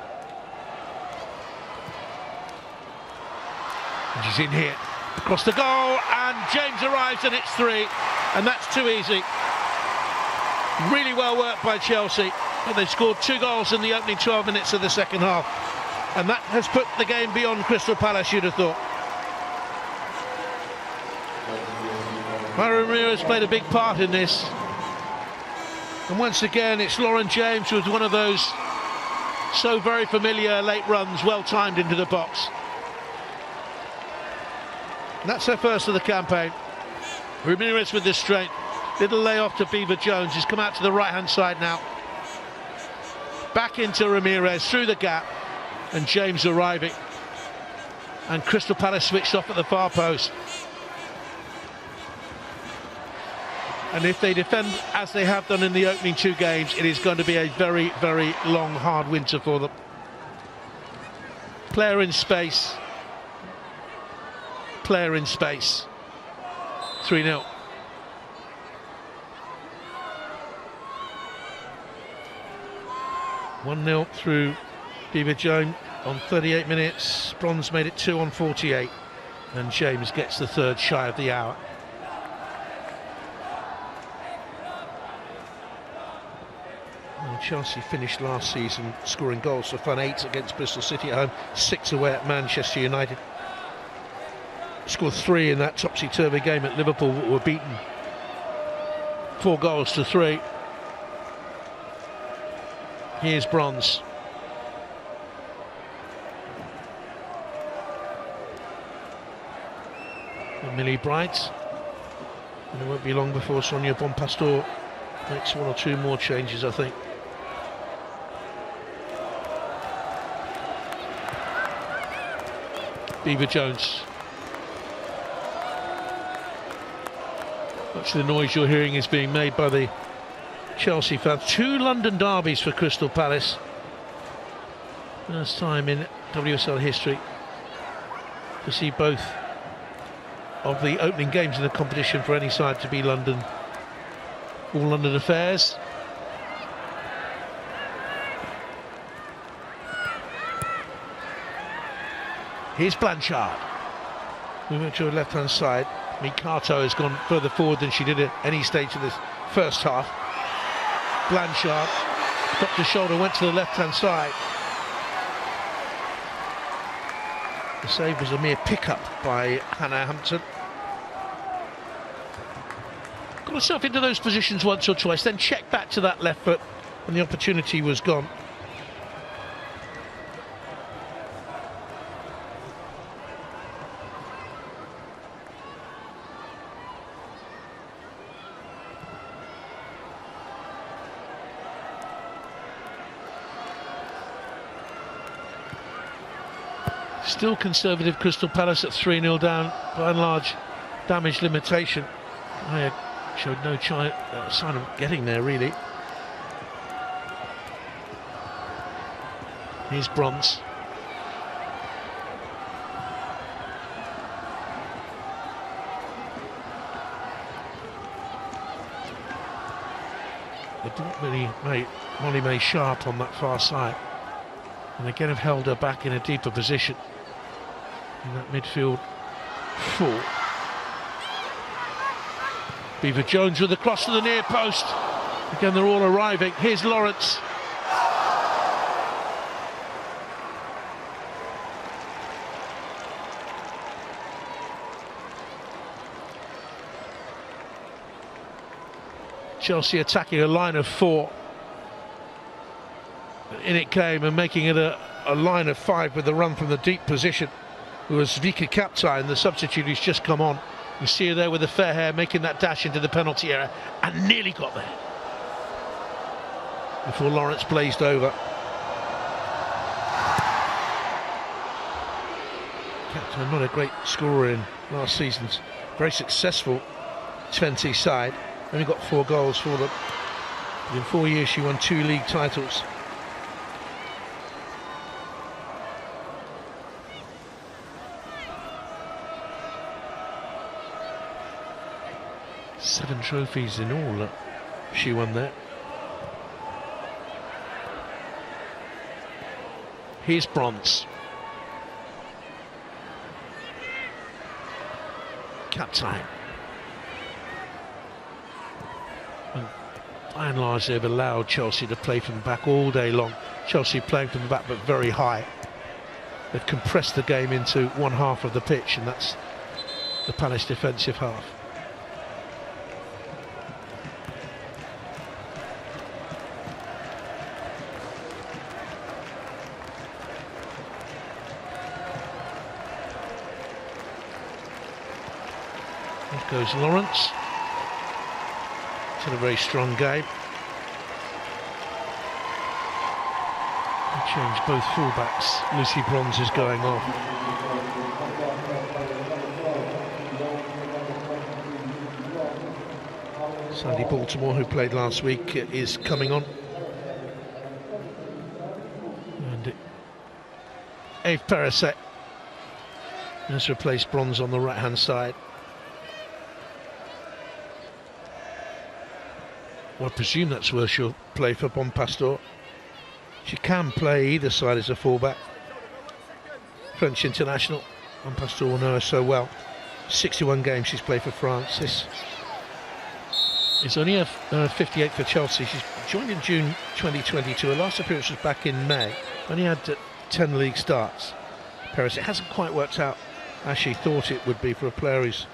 And she's in here, across the goal, and James arrives and it's 3, and that's too easy. Really well worked by Chelsea, but they scored 2 goals in the opening 12 minutes of the second half. And that has put the game beyond Crystal Palace, you'd have thought. Ramirez played a big part in this. And once again, it's Lauren James with one of those so very familiar late runs, well timed into the box. And that's her first of the campaign. Ramirez with the strength. Little layoff to Beaver Jones. He's come out to the right-hand side now. Back into Ramirez, through the gap. And James arriving. And Crystal Palace switched off at the far post. And if they defend as they have done in the opening two games, it is going to be a very, very long, hard winter for them. Player in space. Player in space. 3-0. 1-0 through Beaver Jones on 38 minutes. Bronze made it 2 on 48. And James gets the third shy of the hour. Well, Chelsea finished last season scoring goals for fun. 8 against Bristol City at home, 6 away at Manchester United. Scored 3 in that topsy-turvy game at Liverpool, but were beaten 4-3. Here's Bronze. And Millie Bright. And it won't be long before Sonia Bonpastor makes 1 or 2 more changes, I think. Beaver Jones. Much of the noise you're hearing is being made by the Chelsea fans. 2 London derbies for Crystal Palace. First time in WSL history to see both of the opening games in the competition for any side to be London. All London affairs. Here's Blanchard. Moving to the left-hand side. Mikato has gone further forward than she did at any stage of this first half. Blanchard dropped her shoulder, went to the left-hand side. The save was a mere pick-up by Hannah Hampton. Got herself into those positions once or twice, then checked back to that left foot, and the opportunity was gone. Still conservative Crystal Palace at 3-0 down, by and large damage limitation. I showed no sign of getting there really. Here's Bronze. They didn't really make Molly May sharp on that far side, and again have held her back in a deeper position in that midfield 4. Beaver Jones with a cross to the near post. Again, they're all arriving. Here's Lawrence. Chelsea attacking a line of 4. In it came, and making it a line of 5 with the run from the deep position. It was Vika Kaptein, the substitute who's just come on. You see her there with the fair hair, making that dash into the penalty area, and nearly got there before Lawrence blazed over. Kaptein, not a great scorer in last season's very successful 20 side. Only got 4 goals for them. In 4 years, she won 2 league titles. Seven trophies in all she won there. Here's Bronze. Kaptein. By and large, they've allowed Chelsea to play from the back all day long. Chelsea playing from the back, but very high. they've compressed the game into one half of the pitch, and that's the Palace defensive half. Here goes Lawrence. It's had a very strong game. They changed both fullbacks. Lucy Bronze is going off. Sandy Baltimore, who played last week, is coming on. And Eve Perisset has replaced Bronze on the right-hand side. Well, I presume that's where she'll play for Bonpastor. She can play either side as a fullback. French international. Bonpastor will know her so well. 61 games she's played for France. This is only her 58th for Chelsea. She's joined in June 2022. Her last appearance was back in May. Only had 10 league starts. Paris, it hasn't quite worked out as she thought it would be for a player who's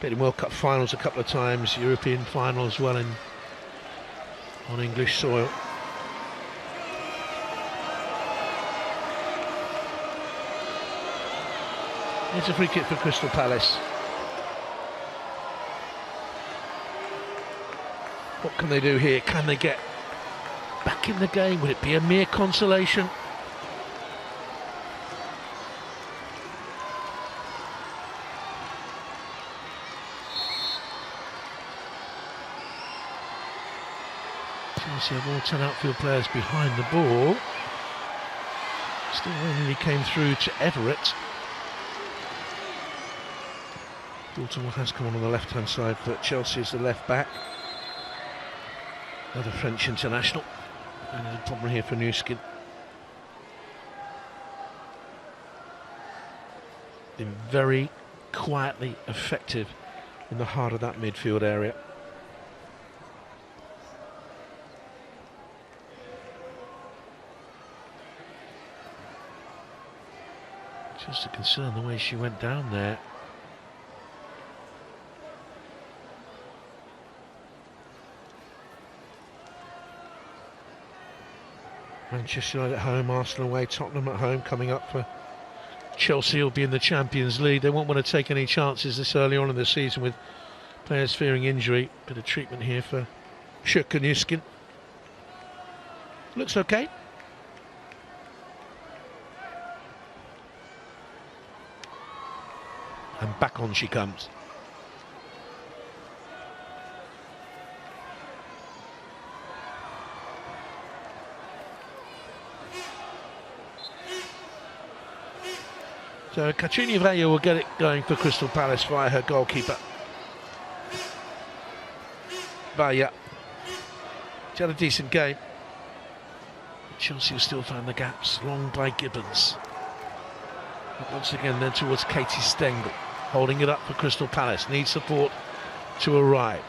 been in World Cup finals a couple of times, European final as well on English soil. Here's a free kick for Crystal Palace. What can they do here? Can they get back in the game? Would it be a mere consolation? Chelsea have all 10 outfield players behind the ball. Still only came through to Everett. Baltimore has come on the left-hand side, but Chelsea is the left back. Another French international. And there's a problem here for Newskin. Been very quietly effective in the heart of that midfield area. Just a concern the way she went down there. Manchester United at home, Arsenal away, Tottenham at home. Coming up for Chelsea will be in the Champions League. They won't want to take any chances this early on in the season with players fearing injury. Bit of treatment here for Shurka Newskin. Looks okay. And back on she comes. So Katrina Veja will get it going for Crystal Palace via her goalkeeper. Veja. She had a decent game. Chelsea will still find the gaps. Long by Gibbons. But once again then towards Katie Stengel. Holding it up for Crystal Palace. Needs support to arrive.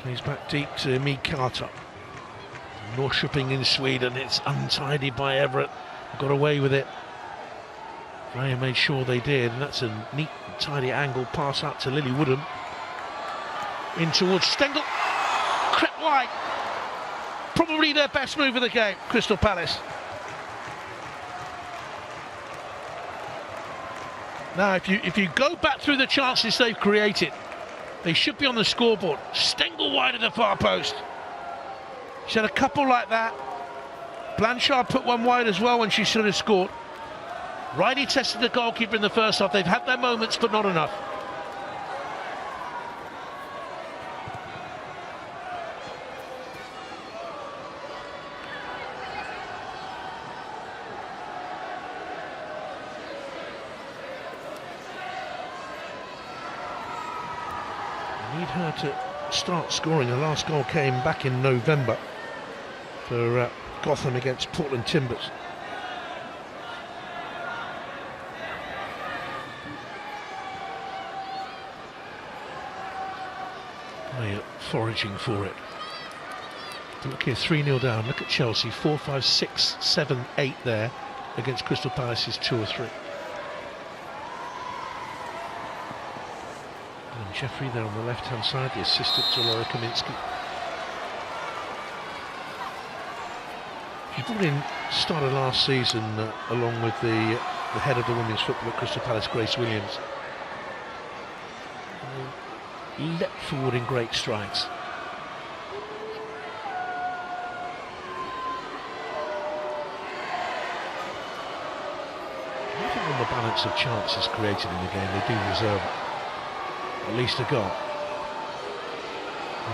Plays back deep to Emi Carter. Norrköping in Sweden. It's untidy by Everett. Got away with it. Veja made sure they did, and that's a neat, tidy angle pass out to Lily Woodham. In towards Stengel. Crept wide. Probably their best move of the game, Crystal Palace. Now, if you go back through the chances they've created, they should be on the scoreboard. Stengel wide of the far post. She had a couple like that. Blanchard put one wide as well when she should have scored. Riley tested the goalkeeper in the first half. They've had their moments, but not enough. I need her to start scoring. Her last goal came back in November for Gotham against Portland Timbers. Foraging for it. But look here, 3-0 down. Look at Chelsea, 4, 5, 6, 7, 8 there. against Crystal Palace's 2 or 3. And Jeffrey there on the left-hand side, the assistant to Laura Kaminsky. She brought in, started last season along with the head of the women's football at Crystal Palace, Grace Williams. Leapt forward in great strides. I think on the balance of chances created in the game, they do deserve at least a goal.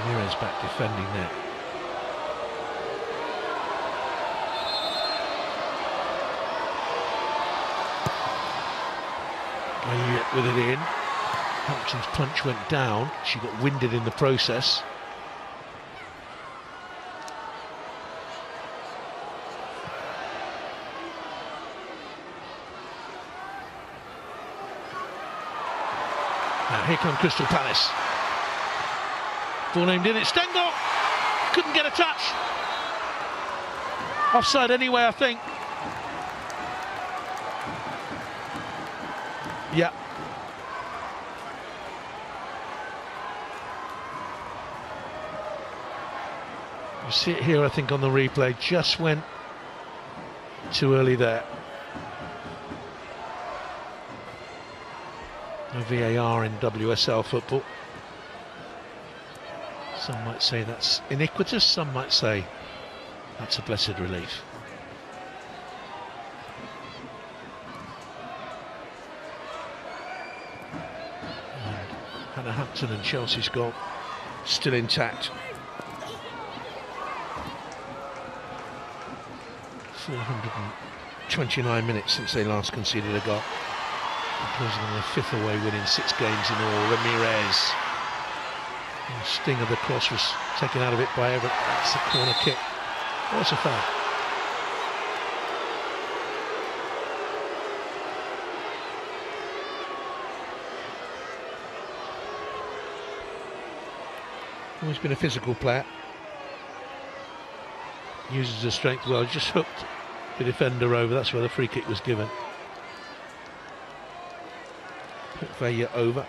Ramirez back defending there. With it in, Hampton's punch went down, she got winded in the process. Now here come Crystal Palace. Ball aimed in, it's Stengel! Couldn't get a touch. Offside anyway, I think. Yeah. You see it here, I think, on the replay. Just went too early there. No VAR in WSL football. Some might say that's iniquitous, some might say that's a blessed relief. And Hampton and Chelsea's goal still intact. 429 minutes since they last conceded a goal. Closing on their 5th away win in 6 games in all. Ramirez. The sting of the cross was taken out of it by Everett. That's a corner kick. Oh, it's a foul. Always been a physical player. Uses his strength well, just hooked the defender over, that's where the free kick was given. Put Vaya over.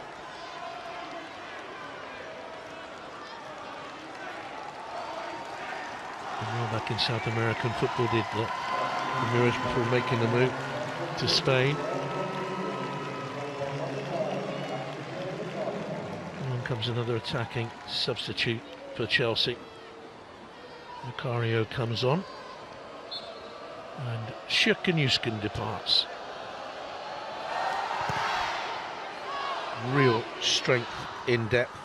And well back in South American football did Ramirez before making the move to Spain. And then comes another attacking substitute for Chelsea. Macario comes on and Shirkanuskin departs. Real strength in depth.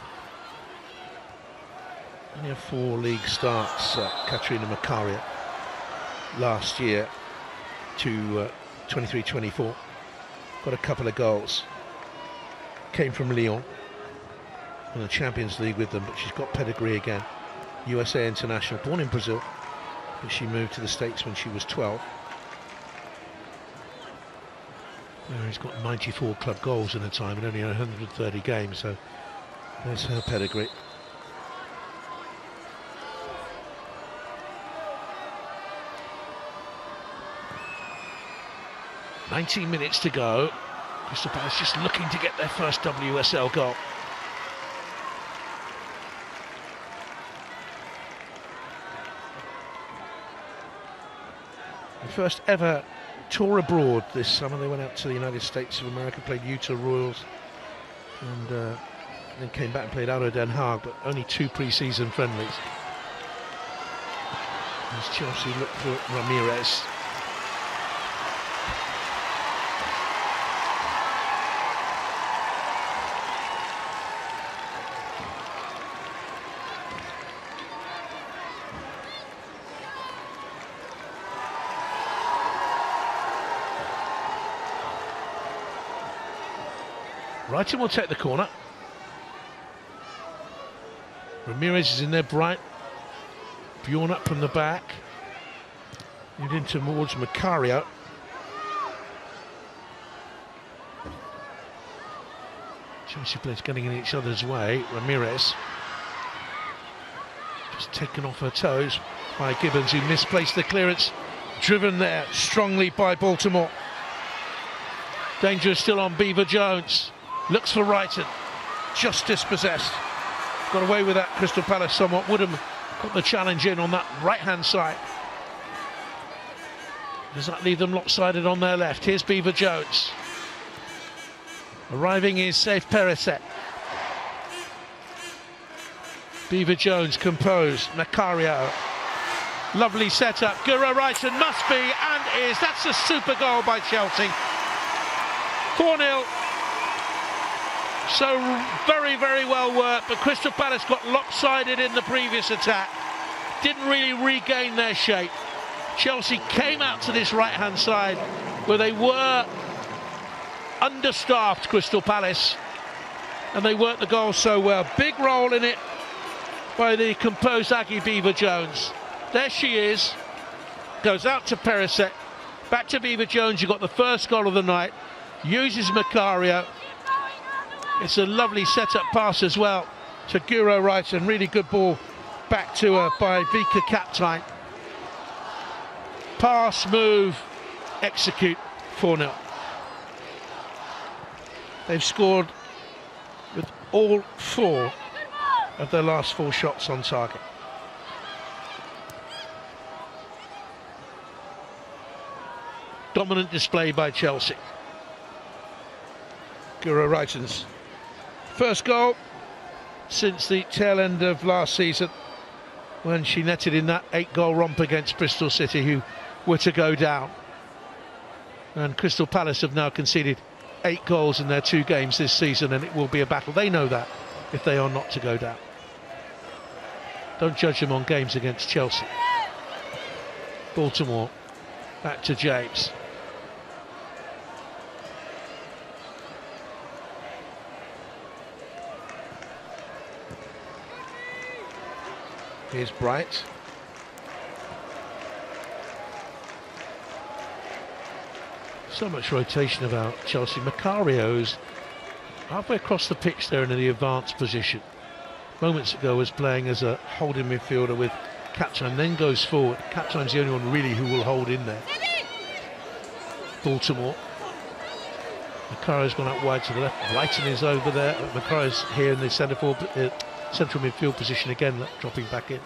Only had 4 league starts, Katrina Macaria, last year to 23-24. Got a couple of goals. Came from Lyon, in the Champions League with them, but she's got pedigree again. USA international, born in Brazil, but she moved to the States when she was 12. He's got 94 club goals in a time and only 130 games, so there's her pedigree. "19 minutes to go. Crystal Palace just looking to get their first WSL goal. The first ever tour abroad this summer. They went out to the United States of America, played Utah Royals, and then came back and played ADO Den Haag, but only 2 pre-season friendlies. As Chelsea look for Ramirez. Brighton will take the corner. Ramirez is in there, bright. Bjorn up from the back. Moved in towards Macario. Chelsea players getting in each other's way. Ramirez just taken off her toes by Gibbons, who misplaced the clearance. Driven there strongly by Baltimore. Danger still on Beaver Jones. Looks for Wrighton. Just dispossessed. Got away with that, Crystal Palace somewhat. Would have got the challenge in on that right-hand side. Does that leave them lopsided on their left? Here's Beaver Jones. Arriving is Safe Perisset. Beaver Jones composed. Macario. Lovely setup. Guro Wrighton must be and is. That's a super goal by Chelsea. 4-0. So very, very well worked, but Crystal Palace got lopsided in the previous attack. Didn't really regain their shape. Chelsea came out to this right-hand side where they were understaffed, Crystal Palace, and they worked the goal so well. Big role in it by the composed Aggie Beaver Jones. There she is. Goes out to Perisset. Back to Beaver Jones. You got the first goal of the night. Uses Macario. It's a lovely set-up pass as well to Guro Wrighton. Really good ball back to her by Vika Kaptein. Pass, move, execute, 4-0. They've scored with all 4 of their last 4 shots on target. Dominant display by Chelsea. Guro Wrighton's first goal since the tail end of last season when she netted in that 8-goal romp against Bristol City, who were to go down. And Crystal Palace have now conceded 8 goals in their 2 games this season, and it will be a battle. They know that if they are not to go down. Don't judge them on games against Chelsea. Baltimore, back to James. Here's Bright. So much rotation about Chelsea. Macario's halfway across the pitch there in the advanced position. Moments ago was playing as a holding midfielder with Kaptein, then goes forward. Kaptein's the only one really who will hold in there. Baltimore. Macario's gone out wide to the left. Wrighton is over there. Macario's here in the central midfield position again, dropping back in.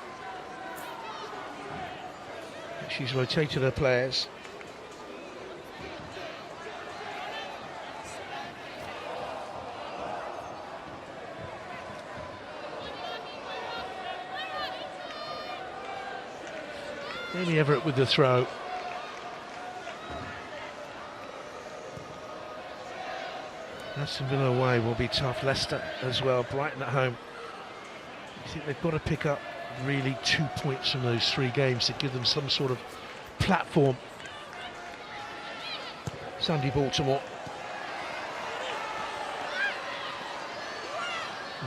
She's rotated her players. Amy Everett with the throw. Aston Villa away will be tough. Leicester as well. Brighton at home. I think they've got to pick up really 2 points from those 3 games to give them some sort of platform. Sandy Baltimore.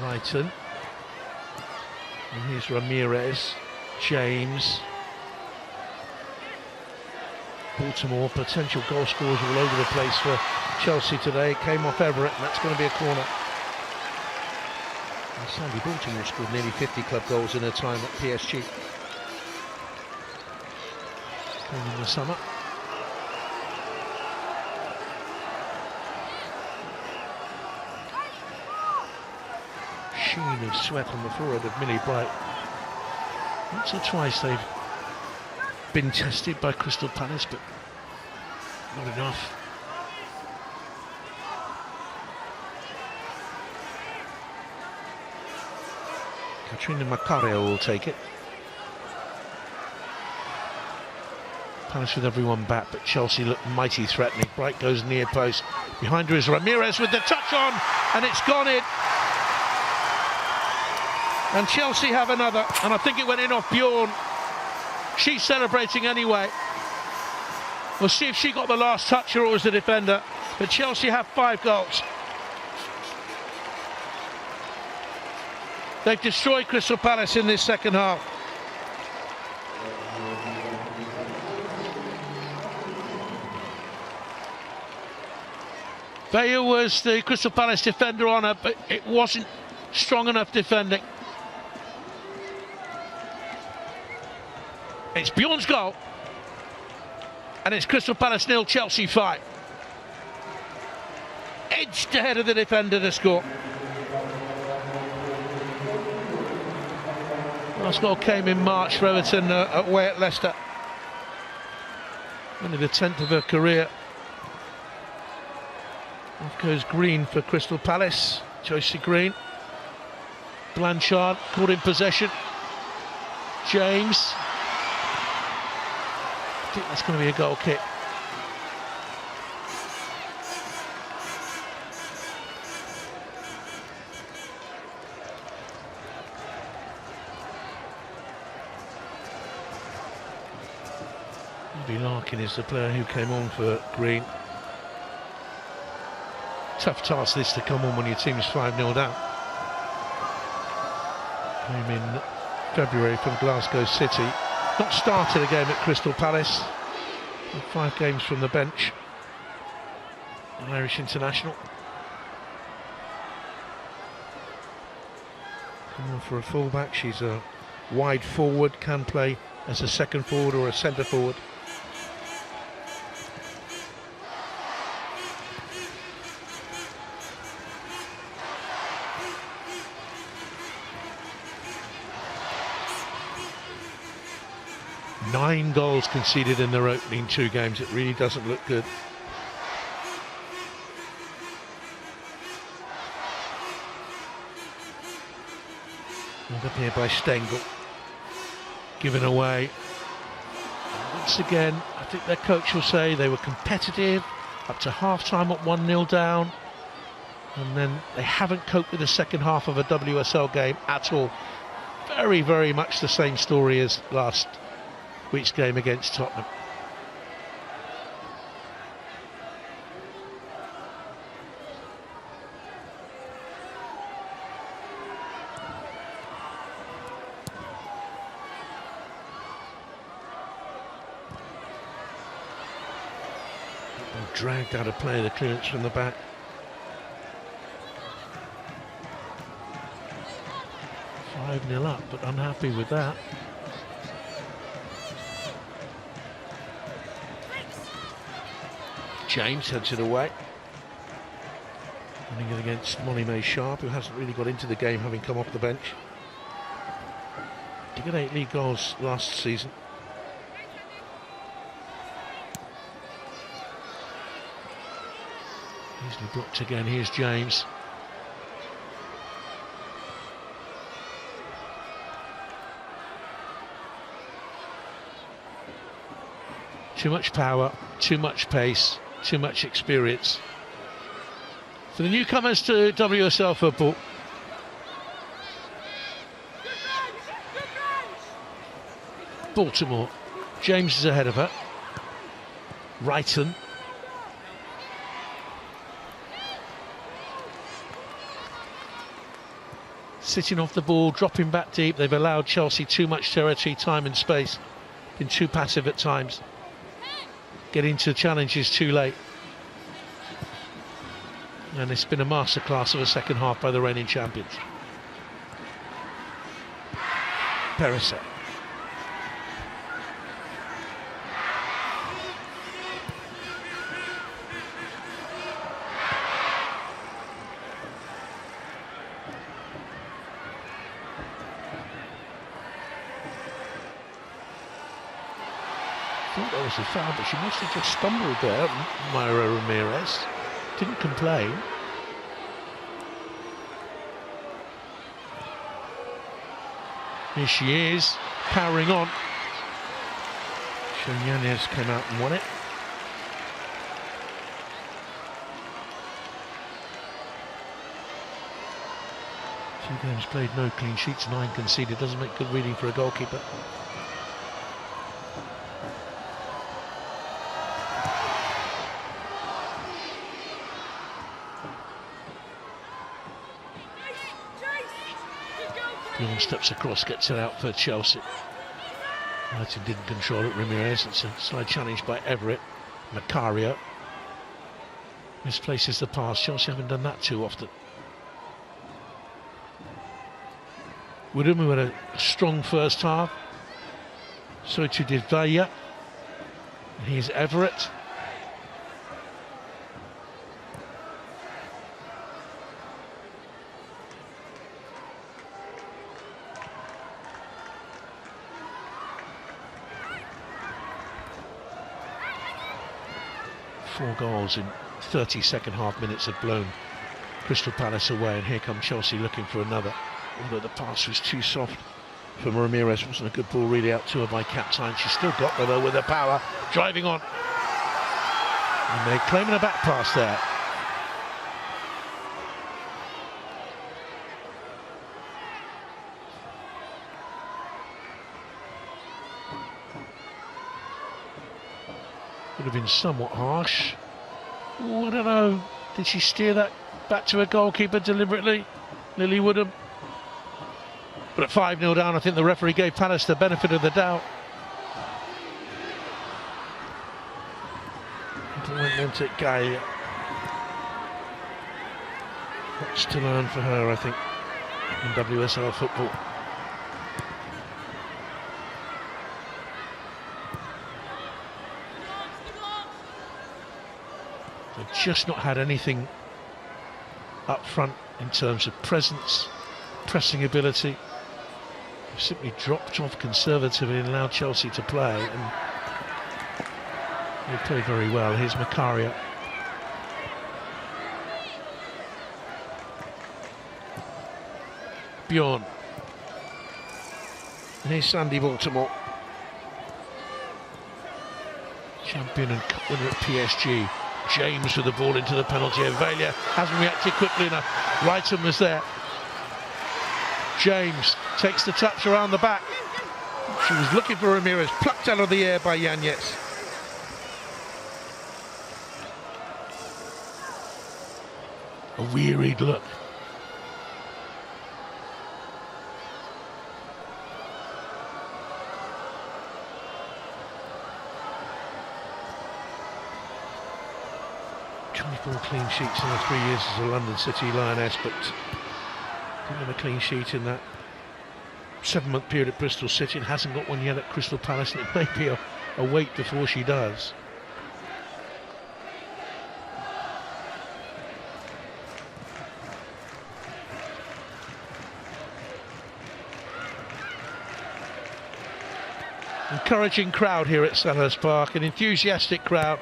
Wrighton. And here's Ramirez. James. Baltimore, potential goal scorers all over the place for Chelsea today. It came off Everett, and that's going to be a corner. And Sandy Baltimore scored nearly 50 club goals in her time at PSG. Came in the summer. Sheen of sweat on the forehead of Millie Bright. Once or twice they've been tested by Crystal Palace, but not enough. Katrina Macario will take it. Palace with everyone back, but Chelsea look mighty threatening. Bright goes near post. Behind her is Ramirez with the touch on, and it's gone in. And Chelsea have another, and I think it went in off Bjorn. She's celebrating anyway. We'll see if she got the last touch or it was the defender. But Chelsea have 5 goals. They've destroyed Crystal Palace in this second half. Bayer was the Crystal Palace defender on her, but it wasn't strong enough defending. It's Bjorn's goal. And it's Crystal Palace 0, Chelsea 5. Edged ahead of the defender to score. Last goal came in March for Everton away at Leicester. Only the 10th of her career. Off goes Green for Crystal Palace. Josie Green. Blanchard caught in possession. James. I think that's going to be a goal kick. Larkin is the player who came on for Green. Tough task this to come on when your team is 5-0 down. Came in February from Glasgow City. Not started a game at Crystal Palace. 5 games from the bench. An Irish international. Come on for a fullback. She's a wide forward, can play as a second forward or a centre forward. Nine goals conceded in their opening 2 games. It really doesn't look good. And up here by Stengel. Given away. Once again, I think their coach will say they were competitive up to half-time at 1-0 down. And then they haven't coped with the second half of a WSL game at all. Very, very much the same story as last week's game against Tottenham. Dragged out of play, the clearance from the back. Five 5-0 up, but unhappy with that. James heads it away. Running it against Molly May Sharp, who hasn't really got into the game, having come off the bench. He got 8 league goals last season. Easily blocked again. Here's James. Too much power, too much pace, too much experience. For the newcomers to WSL football. Baltimore. James is ahead of her. Wrighton. Sitting off the ball, dropping back deep. They've allowed Chelsea too much territory, time and space. Been too passive at times. Getting to challenges too late. And it's been a masterclass of a second half by the reigning champions. Perisic. I thought that was a foul, but she must have just stumbled there. Myra Ramirez didn't complain. Here she is, powering on. Yanez came out and won it. Two games played, no clean sheets, 9 conceded. Doesn't make good reading for a goalkeeper. Bjorn steps across, gets it out for Chelsea. Martin didn't control it. Ramirez, it's a slide challenge by Everett. Macario misplaces the pass. Chelsea haven't done that too often. Woodham, who had a strong first half. So too did Vaya. Here's Everett. Four goals in 30 second half minutes have blown Crystal Palace away, and here come Chelsea looking for another. Although the pass was too soft for Ramirez, wasn't a good ball really out to her by Captain. She's still got her though with her power, driving on. And they're claiming a back pass there. Would have been somewhat harsh. Ooh, I don't know. Did she steer that back to her goalkeeper deliberately? Lily Woodham. But at 5-0 down, I think the referee gave Palace the benefit of the doubt. It went into Gay. Lots to learn for her, I think, in WSL football. They've just not had anything up front in terms of presence, pressing ability. They've simply dropped off conservatively and allowed Chelsea to play, and they play very well. Here's Macaria. Bjorn. And here's Sandy Baltimore. Champion and cup winner at PSG. James with the ball into the penalty area. Valia hasn't reacted quickly enough. Wrighton was there. James takes the touch around the back. She was looking for Ramirez, plucked out of the air by Yanez. A wearied look. Clean sheets in her 3 years as a London City Lioness, but didn't have a clean sheet in that 7-month period at Bristol City, and hasn't got one yet at Crystal Palace, and it may be a wait before she does. Encouraging crowd here at Selhurst Park, an enthusiastic crowd.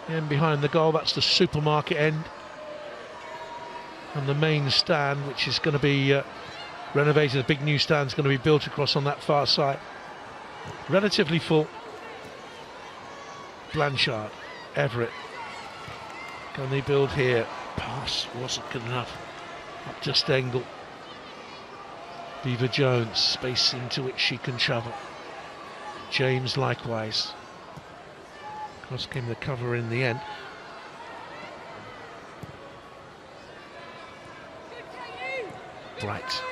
And behind the goal, that's the supermarket end, and the main stand, which is going to be renovated. A big new stand is going to be built across on that far side. Relatively full. Blanchard, Everett. Can they build here? Pass wasn't good enough. Up to Stengel. Beaver Jones, space into which she can travel. James likewise. Cross came the cover in the end. Bright.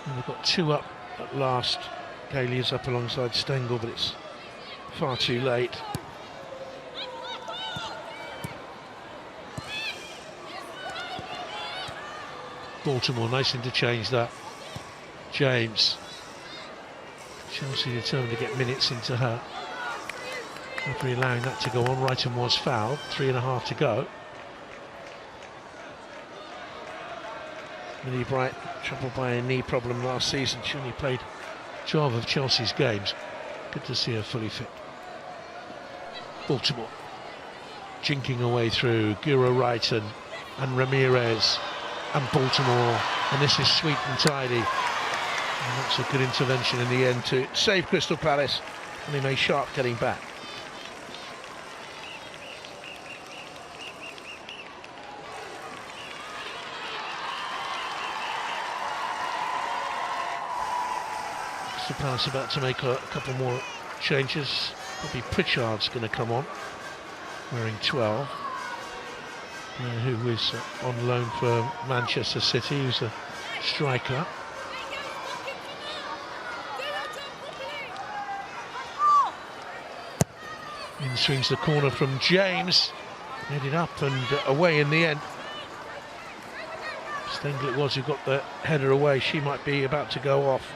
And we've got two up at last. Cayley is up alongside Stengel, but it's far too late. Baltimore, nice interchange that. James. Chelsea determined to get minutes into her. Referee allowing that to go on. Wrighton was fouled. 3.5 to go. Millie Bright, troubled by a knee problem last season. She only played 12 of Chelsea's games. Good to see her fully fit. Baltimore jinking away through Guro Wrighton and Ramirez and Baltimore, and this is sweet and tidy. And that's a good intervention in the end to save Crystal Palace, and they made Sharp getting back. Crystal Palace about to make a couple more changes. Probably Pritchard's going to come on, wearing 12. Who is on loan for Manchester City, who's a striker. In swings the corner from James, headed up and away in the end. Stengel it was who got the header away. She might be about to go off.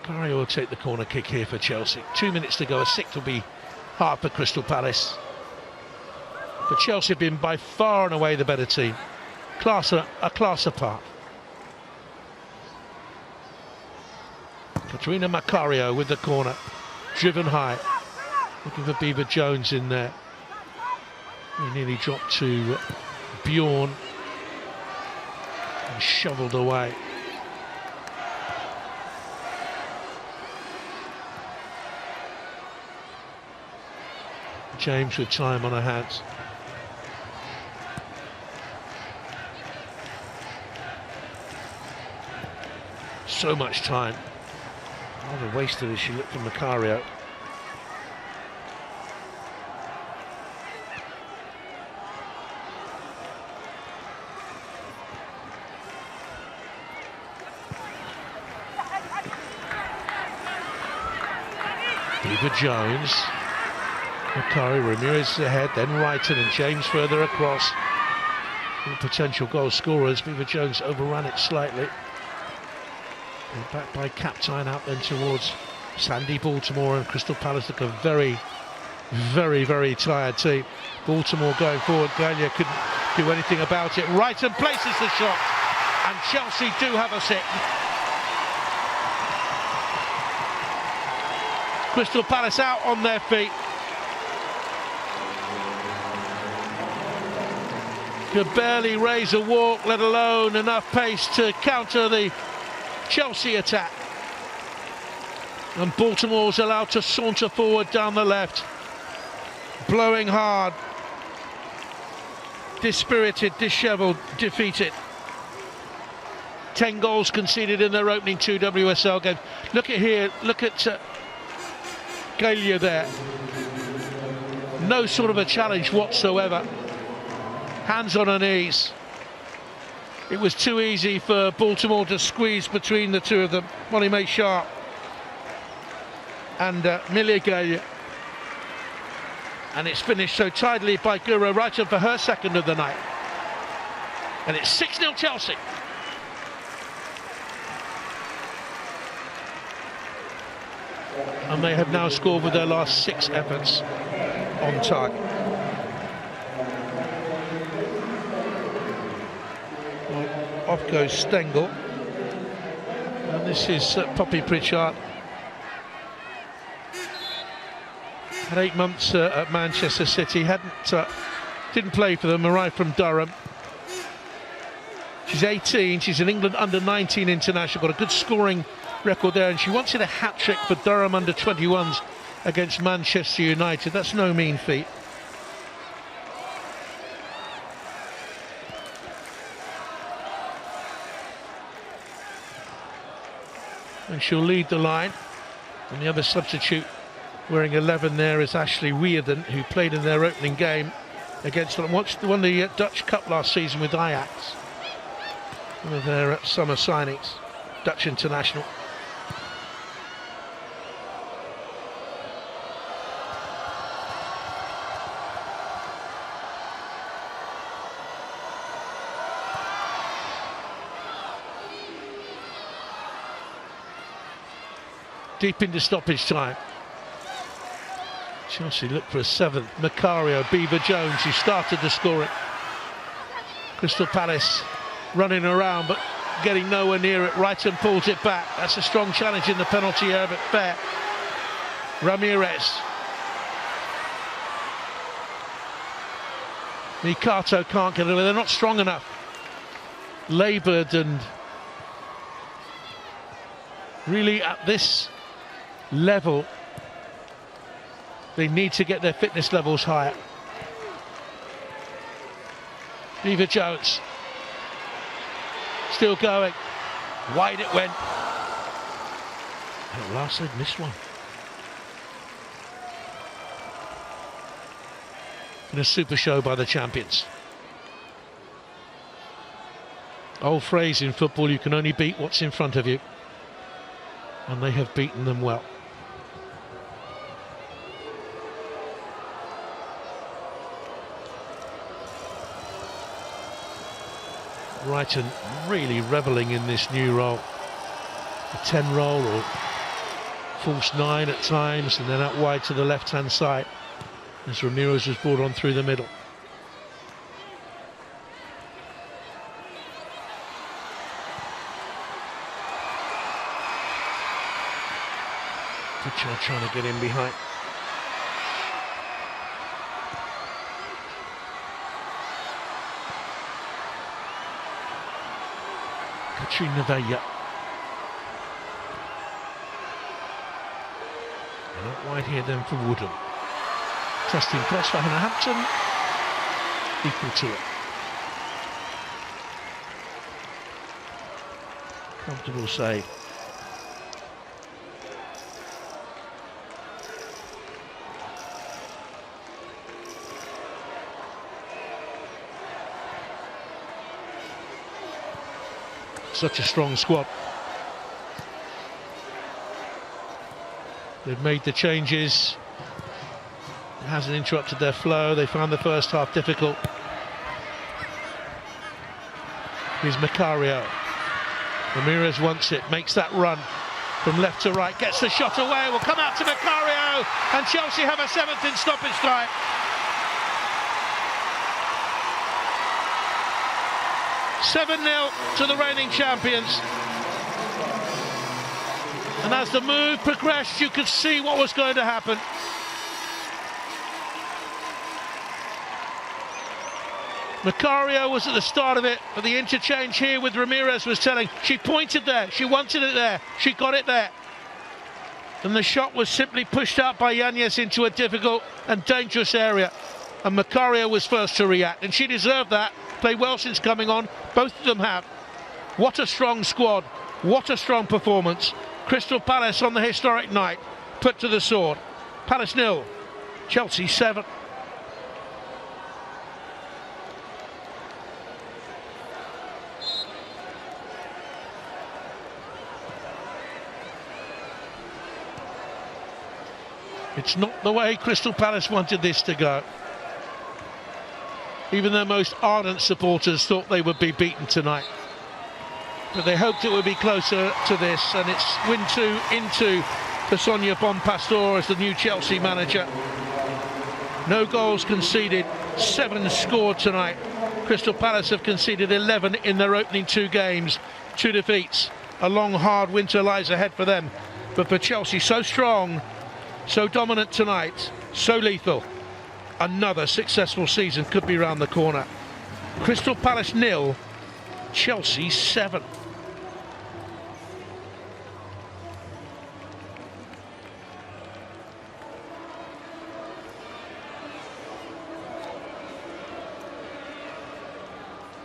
Macario will take the corner kick here for Chelsea. 2 minutes to go, a sixth will be hard for Crystal Palace. But Chelsea have been by far and away the better team. A class apart. Katerina Macario with the corner, driven high, looking for Beaver Jones in there. He nearly dropped to Bjorn and shoveled away. James with time on her hands. So much time. Rather wasted as she looked from Macario. Beaver Jones. Macario, Ramirez ahead, then Wrighton and James further across. Potential goal scorers. Beaver Jones overran it slightly. And back by Captine out then towards Sandy Baltimore, and Crystal Palace look a very, very tired team. Baltimore going forward, Galia couldn't do anything about it. Wrighton places the shot, and Chelsea do have a sit. Crystal Palace out on their feet. Could barely raise a walk, let alone enough pace to counter the Chelsea attack. And Baltimore's allowed to saunter forward down the left, blowing hard, dispirited, dishevelled, defeated. 10 goals conceded in their opening 2 WSL games. Look at here, look at Galia there. No sort of a challenge whatsoever. Hands on her knees. It was too easy for Baltimore to squeeze between the two of them. Molly May Sharp and Milia Galia. And it's finished so tidily by Guro Wrighton for her second of the night. And it's 6-0 Chelsea. And they have now scored with their last 6 efforts on target. Off goes Stengel, and this is Poppy Pritchard. Had 8 months at Manchester City, didn't play for them, arrived from Durham. She's 18, she's an England under-19 international, got a good scoring record there, and she wanted a hat-trick for Durham under-21s against Manchester United. That's no mean feat. And she'll lead the line. And the other substitute wearing 11 there is Ashley Weirden, who played in their opening game against them. Won the Dutch Cup last season with Ajax. One of their summer signings, Dutch international. Deep into stoppage time. Chelsea look for a 7th. Macario, Beaver Jones, who started the scoring. Crystal Palace running around but getting nowhere near it. Wrighton pulls it back. That's a strong challenge in the penalty area, but fair. Ramirez. Mikato can't get it away. They're not strong enough. Laboured, and really at this level they need to get their fitness levels higher. Beaver Jones still going, wide it went, and at last they've missed one. In a super show by the champions. Old phrase in football, you can only beat what's in front of you, and they have beaten them well. Wrighton really revelling in this new role. A 10 role, or false 9 at times, and then out wide to the left-hand side as Ramirez was brought on through the middle. Kuchar trying to get in behind. Katrina Vella. And out wide here then for Woodham. Testing cross for Hannah Hampton. Equal to it. Comfortable save. Such a strong squad. They've made the changes. It hasn't interrupted their flow. They found the first half difficult. Here's Macario. Ramirez wants it, makes that run from left to right, gets the shot away, will come out to Macario, and Chelsea have a 7th in stoppage time. (7-0) to the reigning champions. And as the move progressed, you could see what was going to happen. Macario was at the start of it, but the interchange here with Ramirez was telling. She pointed there, she wanted it there, she got it there. And the shot was simply pushed out by Yanez into a difficult and dangerous area. And Macario was first to react, and she deserved that. Played well since coming on, both of them have. What a strong squad, what a strong performance. Crystal Palace on the historic night, put to the sword. Palace 0, Chelsea 7. It's not the way Crystal Palace wanted this to go. Even their most ardent supporters thought they would be beaten tonight. But they hoped it would be closer to this, and it's win 2 into for Sonia Bonpastor as the new Chelsea manager. No goals conceded, 7 scored tonight. Crystal Palace have conceded 11 in their opening 2 games, 2 defeats. A long, hard winter lies ahead for them. But for Chelsea, so strong, so dominant tonight, so lethal. Another successful season could be round the corner. Crystal Palace 0, Chelsea 7.